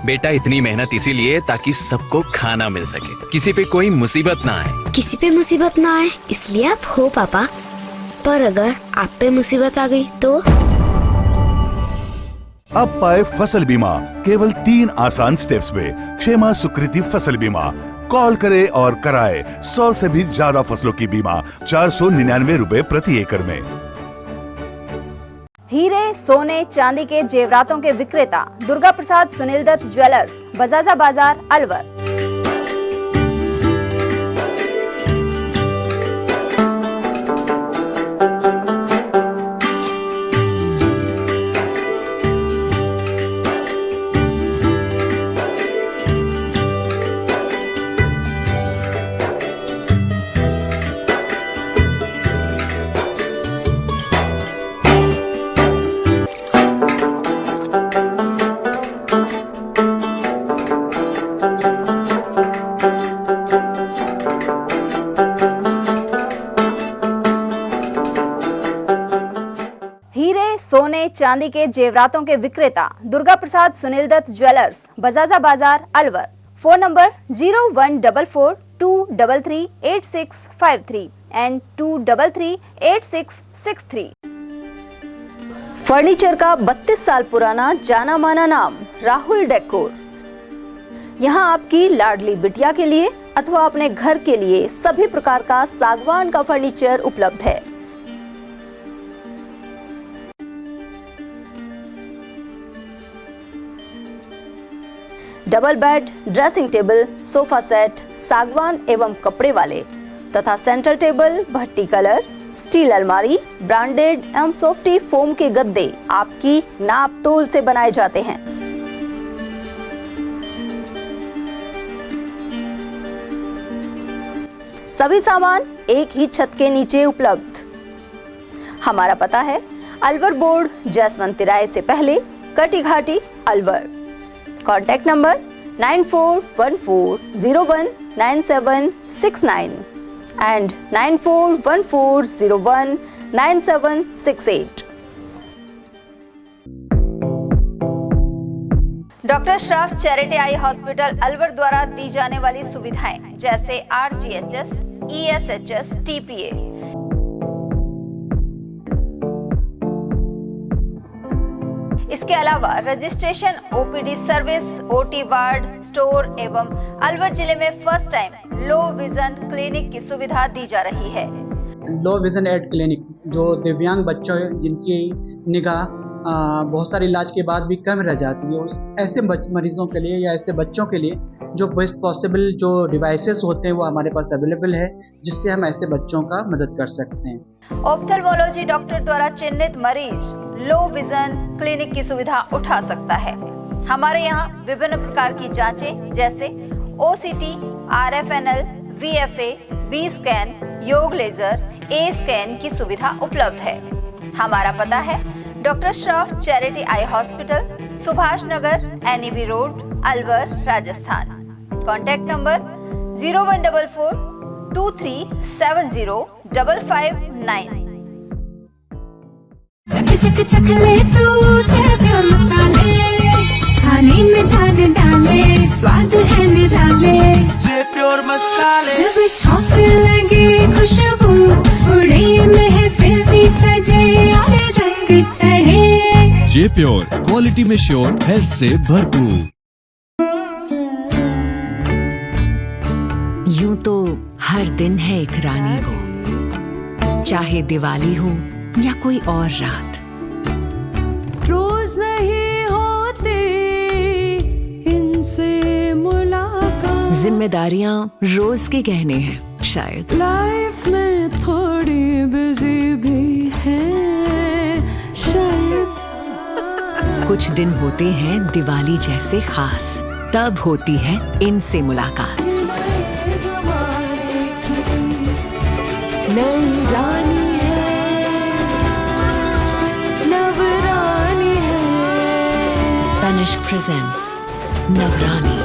S22: बेटा इतनी मेहनत इसीलिए ताकि सबको खाना मिल सके, किसी पे कोई मुसीबत ना आए।
S1: किसी पे मुसीबत ना आए इसलिए आप हो पापा, पर अगर आप पे मुसीबत आ गई तो?
S23: अब पाए फसल बीमा केवल 3 आसान स्टेप्स में। क्षेमा सुकृति फसल बीमा। कॉल करे और कराए 100 से भी ज्यादा फसलों की बीमा 499 रुपए प्रति एकड़ में।
S2: हीरे, सोने, चांदी के जेवरातों के विक्रेता दुर्गा प्रसाद सुनील दत्त ज्वेलर्स, बजाजा बाजार, अलवर। सोने चांदी के जेवरातों के विक्रेता दुर्गा प्रसाद सुनील दत्त ज्वेलर्स, बजाजा बाजार, Alwar. Phone number 0144233863 and 2338663। Furniture का 32 साल पुराना जाना माना नाम राहुल डेकोर। यहाँ आपकी लाडली बिटिया के लिए अथवा अपने घर के लिए सभी प्रकार का सागवान का फर्नीचर उपलब्ध है। Double bed, dressing table, sofa set सागवान एवं कपड़े वाले तथा सेंटर टेबल, भट्टी कलर, स्टील अलमारी, ब्रांडेड एवं सॉफ्टी फोम के गद्दे आपकी नाप तोल से बनाए जाते हैं। सभी सामान एक ही छत के नीचे उपलब्ध। हमारा पता है अलवर बोर्ड, जसवंत तिराहे से पहले, Kati Ghati, Alwar. Contact number 9414019769 and 9414019768। Doctor Shroff charity eye hospital Alwar द्वारा दी जाने वाली सुविधाएं जैसे RGHS, ESHS, TPA। इसके अलावा registration, OPD service, OT ward, store एवं अलवर जिले में first time low vision clinic की सुविधा दी जा रही है।
S24: लो विजन एड क्लिनिक जो दिव्यांग बच्चों जिनकी निगाह बहुत सारे इलाज के बाद भी कम रह जाती है, ऐसे मरीजों के लिए या ऐसे बच्चों के लिए जो बेस्ट पॉसिबल जो डिवाइसेस होते हैं वो हमारे पास अवेलेबल है, जिससे हम ऐसे बच्चों का मदद कर सकते हैं।
S2: ऑप्थेल्मोलॉजी डॉक्टर द्वारा चिन्हित मरीज लो विजन क्लिनिक की सुविधा उठा सकता है। हमारे यहाँ विभिन्न प्रकार की जांचें जैसे OCT, RFNL, VFA, B scan, YAG laser, A scan की सुविधा उपलब्ध है। हमारा पता है doctor Shroff charity eye hospital, Subhash Nagar, NEB road, Alwar, Rajasthan. Contact number 014423705559।
S25: चक चक चक ले तू चैंपियन मसाले, खाने में जान डाले, स्वाद है निराले। चैंपियन मसाले जब छौंकने लगे खुशबू, उड़े महफिल भी सजे और रंग चढ़े।
S26: जे प्योर, क्वालिटी में श्योर, हेल्थ से भरपूर।
S27: यूं तो हर दिन है एक रानी वो, चाहे दिवाली हो या कोई और रात।
S25: रोज नहीं होती इनसे मुलाकात,
S27: जिम्मेदारियां रोज के गहने हैं शायद।
S25: लाइफ में थोड़ी बिजी भी है शायद।
S27: कुछ दिन होते हैं दिवाली जैसे खास, तब होती है इनसे मुलाकात।
S25: नई रानी है, नवरानी है।
S27: Tanishq presents Navrani.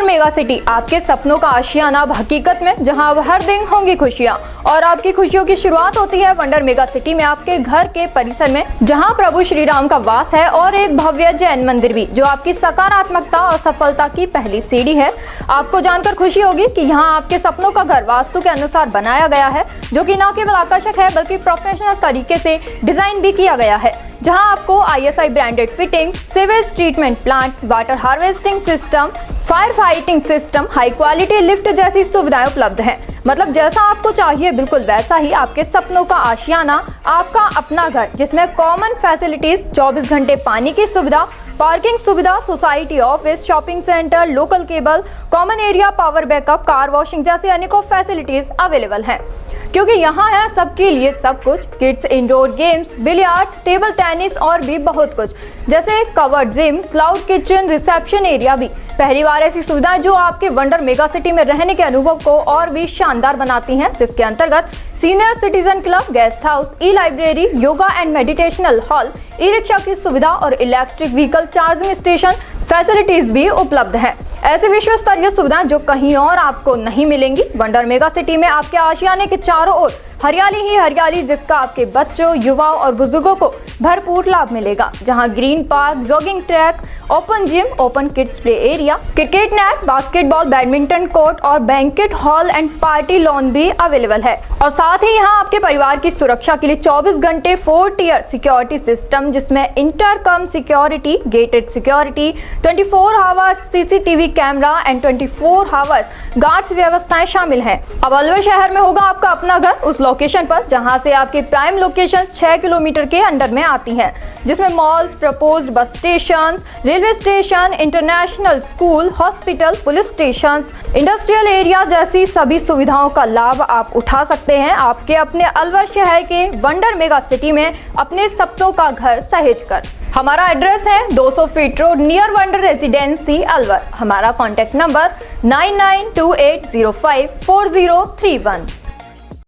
S3: Mega city, आपके सपनों का आशियाना अब हकीकत में, जहां अब हर दिन होंगी खुशियां। और आपकी खुशियों की शुरुआत होती है वंडर मेगा सिटी में, आपके घर के परिसर में, जहां प्रभु श्री राम का वास है और एक भव्य जैन मंदिर भी, जो आपकी सकारात्मकता और सफलता की पहली सीढ़ी है। आपको जानकर खुशी होगी कि यहाँ आपके सपनों का घर वास्तु के अनुसार बनाया गया है, जो कि न केवल आकर्षक है बल्कि प्रोफेशनल तरीके से डिजाइन भी किया गया है, जहां आपको ISI branded fitting, sewage treatment plant, water harvesting system, fire fighting system, high quality lift जैसी सुविधाएं उपलब्ध हैं। मतलब जैसा आपको चाहिए बिल्कुल वैसा ही आपके सपनों का आशियाना, आपका अपना घर, जिसमें कॉमन फैसिलिटीज, 24 घंटे पानी की सुविधा, पार्किंग सुविधा, society, office, shopping centre, local cable, common area, power backup, car washing जैसी अनेकों फैसिलिटीज अवेलेबल हैं। क्योंकि यहाँ है सबके लिए सब कुछ, kids indoor games, billiards, table tennis और भी बहुत कुछ, जैसे covered gym, cloud kitchen, reception area भी। पहली बार ऐसी सुविधाएं जो आपके वंडर मेगा सिटी में रहने के अनुभव को और भी शानदार बनाती हैं, जिसके अंतर्गत senior citizen club, guest house, E library, yoga and meditational hall, e rickshaw की सुविधा और electric vehicle charging station facilities भी उपलब्ध है। ऐसी विश्व स्तरीय सुविधाएं जो कहीं और आपको नहीं मिलेंगी। वंडर मेगा सिटी में आपके आशियाने के चारों ओर हरियाली ही हरियाली, जिसका आपके बच्चों, युवाओं और बुजुर्गों को भरपूर लाभ मिलेगा, जहां green park, jogging track, open gym, open kids play area, cricket net, basketball, badminton court और banquet hall and party lawn भी अवेलेबल है। और साथ ही यहाँ आपके परिवार की सुरक्षा के लिए 24 घंटे 4 टियर सिक्योरिटी सिस्टम, जिसमें intercom security, gated security, 24 hours CCTV camera and 24 hours guards व्यवस्थाएं शामिल है। अब अलवर शहर में होगा आपका अपना घर, उस लोकेशन पर जहां से आपके प्राइम लोकेशन 6 किलोमीटर के अंडर में आती हैं, जिसमें malls, proposed bus station, railway station, international school, hospital, police station, industrial area जैसी सभी सुविधाओं का लाभ आप उठा सकते हैं आपके अपने अलवर शहर के वंडर मेगा सिटी में, अपने सपनों का घर सहेज कर। हमारा एड्रेस है 200 feet road, near wonder residency, Alwar. हमारा कॉन्टेक्ट नंबर 9928054031।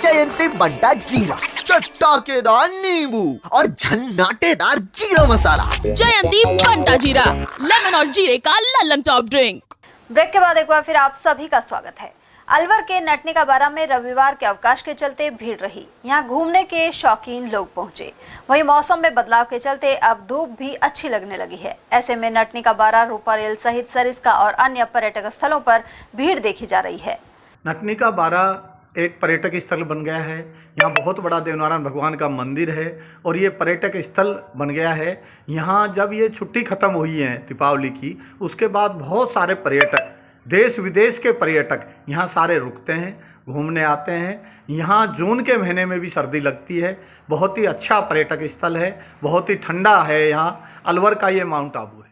S4: जयंती बड्डा जीरा, चटकेदार नींबू और झन्नाटेदार जीरा मसाला।
S5: जयंती बंटा जीरा, लेमन और जीरे का लल्लन टॉप ड्रिंक।
S2: ब्रेक के बाद एक बार फिर आप सभी का स्वागत है। अलवर के नटनी का बारा में रविवार के अवकाश के चलते भीड़ रही। यहाँ घूमने के शौकीन लोग पहुंचे। वहीं मौसम में बदलाव के चलते अब धूप भी अच्छी लगने लगी है। ऐसे में नटनी का बारा, रूपा रेल सहित सरिस्का और अन्य पर्यटक स्थलों पर भीड़ देखी जा रही है।
S18: नटनी का बारा एक पर्यटक स्थल बन गया है। यहाँ बहुत बड़ा देवनारायण भगवान का मंदिर है और ये पर्यटक स्थल बन गया है। यहाँ जब ये छुट्टी ख़त्म हुई है दीपावली की, उसके बाद बहुत सारे पर्यटक, देश विदेश के पर्यटक यहाँ सारे रुकते हैं, घूमने आते हैं। यहाँ जून के महीने में भी सर्दी लगती है। बहुत ही अच्छा पर्यटक स्थल है, बहुत ही ठंडा है। यहाँ अलवर का ये माउंट आबू है।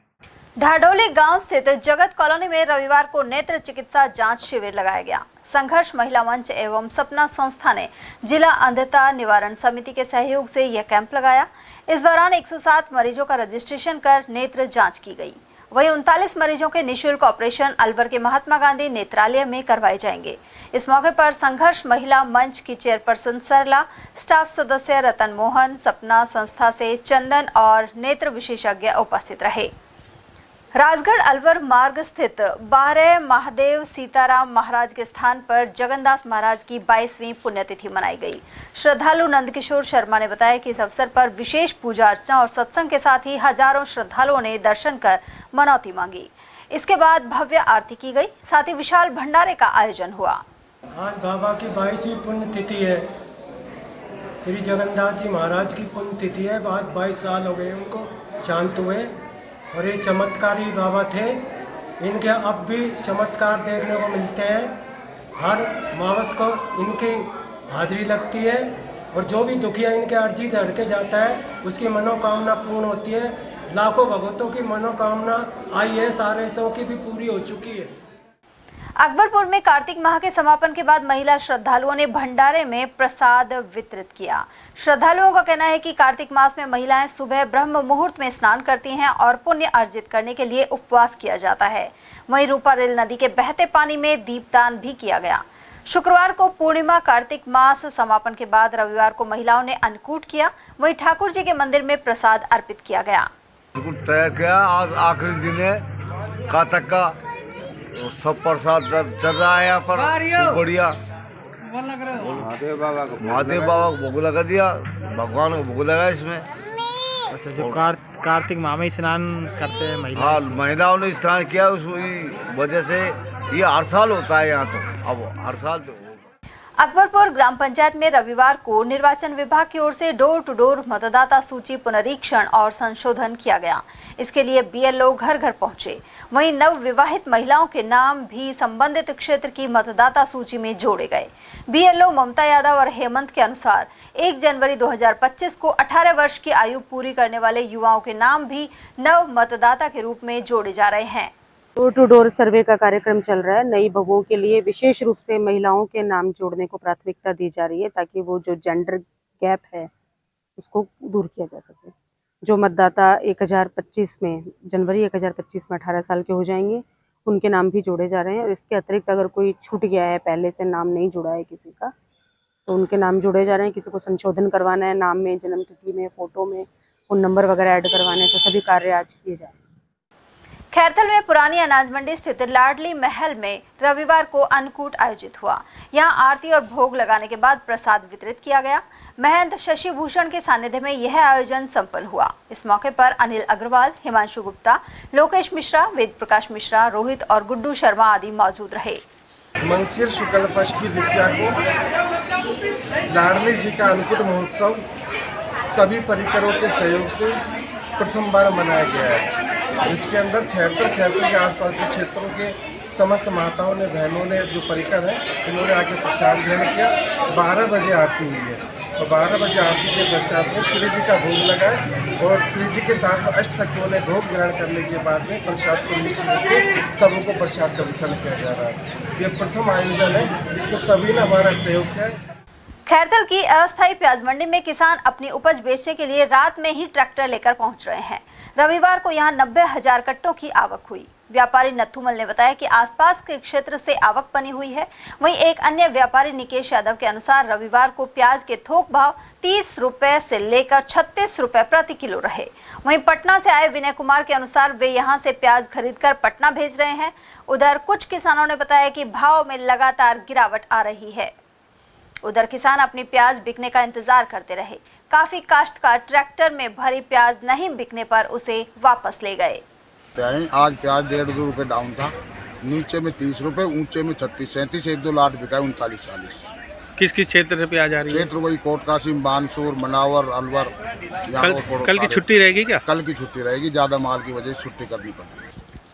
S2: ढाडोली गांव स्थित जगत कॉलोनी में रविवार को नेत्र चिकित्सा जांच शिविर लगाया गया। संघर्ष महिला मंच एवं सपना संस्था ने जिला अंधता निवारण समिति के सहयोग से यह कैंप लगाया। इस दौरान 107 मरीजों का रजिस्ट्रेशन कर नेत्र जांच की गई। वहीं 39 मरीजों के निःशुल्क ऑपरेशन अलवर के महात्मा गांधी नेत्रालय में करवाए जाएंगे। इस मौके पर संघर्ष महिला मंच की चेयरपर्सन सरला, स्टाफ सदस्य रतन मोहन, सपना संस्था से चंदन और नेत्र विशेषज्ञ उपस्थित रहे। राजगढ़ अलवर मार्ग स्थित 12 महादेव सीताराम महाराज के स्थान पर जगन्नाथ महाराज की 22वीं पुण्यतिथि मनाई गई। श्रद्धालु नंदकिशोर शर्मा ने बताया कि इस अवसर पर विशेष पूजा अर्चना और सत्संग के साथ ही हजारों श्रद्धालुओं ने दर्शन कर मनौती मांगी। इसके बाद भव्य आरती की गई, साथ ही विशाल भंडारे का आयोजन हुआ।
S6: आज बाबा की 22वीं पुण्यतिथि है। श्री जगन्नाथ जी महाराज की पुण्यतिथि है। आज 22 साल हो गए उनको शांत हुए और ये चमत्कारी बाबा थे। इनके अब भी चमत्कार देखने को मिलते हैं। हर मावस को इनकी हाजिरी लगती है और जो भी दुखिया इनके अर्जी धर के जाता है उसकी मनोकामना पूर्ण होती है। लाखों भगतों की मनोकामना आई है, सारे सौ की भी पूरी हो चुकी है।
S2: अकबरपुर में कार्तिक माह के समापन के बाद महिला श्रद्धालुओं ने भंडारे में प्रसाद वितरित किया। श्रद्धालुओं का कहना है कि कार्तिक मास में महिलाएं सुबह ब्रह्म मुहूर्त में स्नान करती हैं और पुण्य अर्जित करने के लिए उपवास किया जाता है। वहीं रूपा रेल नदी के बहते पानी में दीपदान भी किया गया। शुक्रवार को पूर्णिमा कार्तिक मास समापन के बाद रविवार को महिलाओं ने अन्नकूट किया। वहीं ठाकुर जी के मंदिर में प्रसाद अर्पित किया गया।
S7: तय किया, आज आखिरी दिन है कार्तिक का, सब प्रसाद चल रहा है यहाँ पर बढ़िया। महादेव बाबा को भोग लगा दिया, भगवान को भोग लगा इसमें।
S9: अच्छा, जो कार्तिक माह में स्नान करते हैं महिला,
S7: हाँ महिलाओं ने स्नान किया, उस वजह से ये हर साल होता है यहाँ। तो अब हर साल तो
S2: अकबरपुर ग्राम पंचायत में रविवार को निर्वाचन विभाग की ओर से डोर टू डोर मतदाता सूची पुनरीक्षण और संशोधन किया गया। इसके लिए बीएलओ घर घर पहुंचे। वहीं नव विवाहित महिलाओं के नाम भी संबंधित क्षेत्र की मतदाता सूची में जोड़े गए। बीएलओ ममता यादव और हेमंत के अनुसार 1 जनवरी 2025 को 18 वर्ष की आयु पूरी करने वाले युवाओं के नाम भी नव मतदाता के रूप में जोड़े जा रहे हैं।
S11: डोर टू डोर सर्वे का कार्यक्रम चल रहा है। नई बहुओं के लिए विशेष रूप से महिलाओं के नाम जोड़ने को प्राथमिकता दी जा रही है, ताकि वो जो जेंडर गैप है उसको दूर किया जा सके। जो मतदाता 1025 में जनवरी 1025 में 18 साल के हो जाएंगे, उनके नाम भी जोड़े जा रहे हैं। और इसके अतिरिक्त अगर कोई छूट गया है, पहले से नाम नहीं जुड़ा है किसी का, तो उनके नाम जोड़े जा रहे हैं। किसी को संशोधन करवाना है, नाम में, जन्म तिथि में, फोटो में फोन नंबर वगैरह ऐड करवाने हैं, तो सभी कार्य आज किए जा रहे हैं।
S2: खैरथल में पुरानी अनाज मंडी स्थित लाडली महल में रविवार को अन्नकूट आयोजित हुआ। यहां आरती और भोग लगाने के बाद प्रसाद वितरित किया गया। महंत शशि भूषण के सानिध्य में यह आयोजन संपन्न हुआ। इस मौके पर अनिल अग्रवाल, हिमांशु गुप्ता, लोकेश मिश्रा, वेद प्रकाश मिश्रा, रोहित और गुड्डू शर्मा आदि मौजूद रहे।
S12: मंगसिर शुक्ल पक्ष की द्वितीया को लाडली जी का अन्नकूट महोत्सव सभी परिकरों के सहयोग से प्रथम बार मनाया गया है, जिसके अंदर खैरथल के आसपास के क्षेत्रों के समस्त माताओं ने, बहनों ने, जो परिकर हैं, उन्होंने आके प्रसाद ग्रहण किया। 12 बजे आरती हुई है और 12 बजे आरती के पश्चात में श्री जी का भोग लगाए और श्री जी के साथ अष्ट सखियों ने भोग ग्रहण करने के बाद में प्रसाद को नीचे रखकर सबों को प्रसाद का वितरण किया जा रहा है। ये प्रथम आयोजन है जिसमें सभी ने हमारा सहयोग किया।
S2: खैरथल की अस्थायी प्याज मंडी में किसान अपनी उपज बेचने के लिए रात में ही ट्रैक्टर लेकर पहुंच रहे हैं। रविवार को यहां 90,000 कट्टों की आवक हुई। व्यापारी नथुमल ने बताया कि आसपास के क्षेत्र से आवक बनी हुई है। वहीं एक अन्य व्यापारी निकेश यादव के अनुसार रविवार को प्याज के थोक भाव 30 रुपए से लेकर 36 रुपए प्रति किलो रहे। वहीं पटना से आए विनय कुमार के अनुसार वे यहां से प्याज खरीदकर पटना भेज रहे हैं। उधर कुछ किसानों ने बताया कि भाव में लगातार गिरावट आ रही है। उधर किसान अपनी प्याज बिकने का इंतजार करते रहे। काफी काश्तकार ट्रैक्टर में भरी प्याज नहीं बिकने पर उसे वापस ले गए।
S13: आज प्याज 1.5 रुपए डाउन था, नीचे में 30 रुपए, ऊंचे में 36, 37, 1-2 लाट बिका, 39-40।
S9: किस किस क्षेत्र से प्याज आ रही है?
S13: क्षेत्र वही कोट कासिम, बानसूर, मनावर, अलवर।
S9: कल की छुट्टी रहेगी क्या?
S13: कल की छुट्टी रहेगी, ज्यादा माल की वजह से छुट्टी करनी पड़ेगी।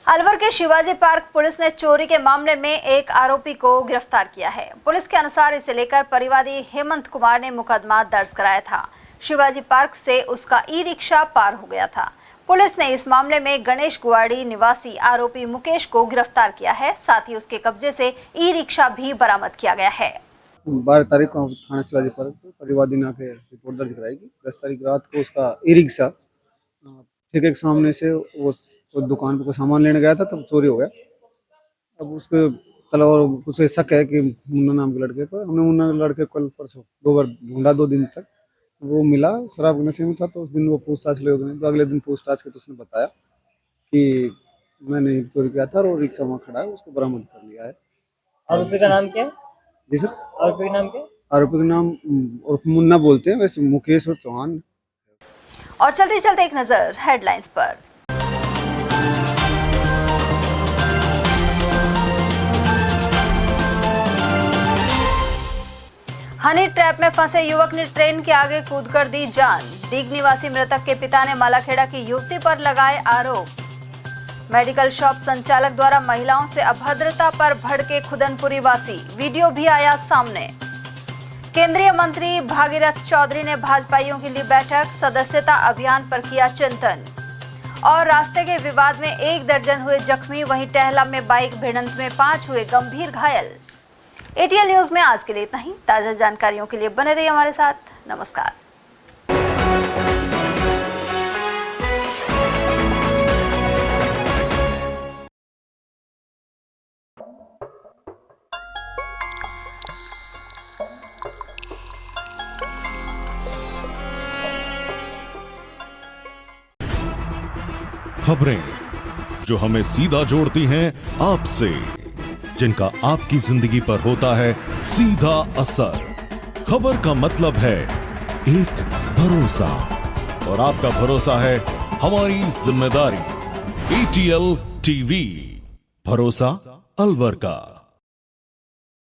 S2: अलवर के शिवाजी पार्क पुलिस ने चोरी के मामले में एक आरोपी को गिरफ्तार किया है। पुलिस के अनुसार इसे लेकर परिवादी हेमंत कुमार ने मुकदमा दर्ज कराया था। शिवाजी पार्क से उसका ई-रिक्शा पार हो गया था। पुलिस ने इस मामले में गणेश गुवाड़ी निवासी आरोपी मुकेश को गिरफ्तार किया है। साथ ही उसके कब्जे से ई-रिक्शा भी बरामद किया गया है।
S14: 12 तारीख को थाना शिवाजी पार्क परिवादी ने आके रिपोर्ट दर्ज कराएगी। 10 तारीख रात को उसका ई-रिक्शा ठीक एक सामने से वो दुकान पे कोई सामान लेने गया था, तब चोरी हो गया। अब उसके तलब उसे शक है कि मुन्ना नाम के लड़के को, हमने मुन्ना लड़के कल परसों 2 बार ढूंढा, 2 दिन तक वो मिला, शराब के नशे में था। तो उस दिन वो पूछताछ लोगों ने, तो अगले दिन पूछताछ के तो उसने बताया कि मैंने चोरी किया था और वो रिक्शा वहाँ खड़ा है, उसको बरामद कर लिया है।
S9: आरोपी का नाम क्या है?
S14: जी सर,
S9: आरोपी का नाम क्या है?
S14: आरोपी का नाम मुन्ना बोलते हैं, वैसे मुकेश और चौहान।
S2: और चलते चलते एक नजर हेडलाइंस पर। हनी ट्रैप में फंसे युवक ने ट्रेन के आगे कूदकर दी जान। डीग निवासी मृतक के पिता ने मालाखेड़ा की युवती पर लगाए आरोप। मेडिकल शॉप संचालक द्वारा महिलाओं से अभद्रता पर भड़के खुदनपुरी वासी, वीडियो भी आया सामने। केंद्रीय मंत्री भागीरथ चौधरी ने भाजपाइयों के लिए बैठक, सदस्यता अभियान पर किया चिंतन। और रास्ते के विवाद में 1 दर्जन हुए जख्मी, वहीं टहला में बाइक भिड़ंत में 5 हुए गंभीर घायल। एटीएल न्यूज में आज के लिए इतना ही। ताजा जानकारियों के लिए बने रहिए हमारे साथ। नमस्कार।
S23: खबरें
S8: जो हमें सीधा जोड़ती हैं आपसे, जिनका आपकी जिंदगी पर होता है सीधा असर। खबर का मतलब है एक भरोसा, और आपका भरोसा है हमारी जिम्मेदारी। ATL TV, भरोसा अलवर का।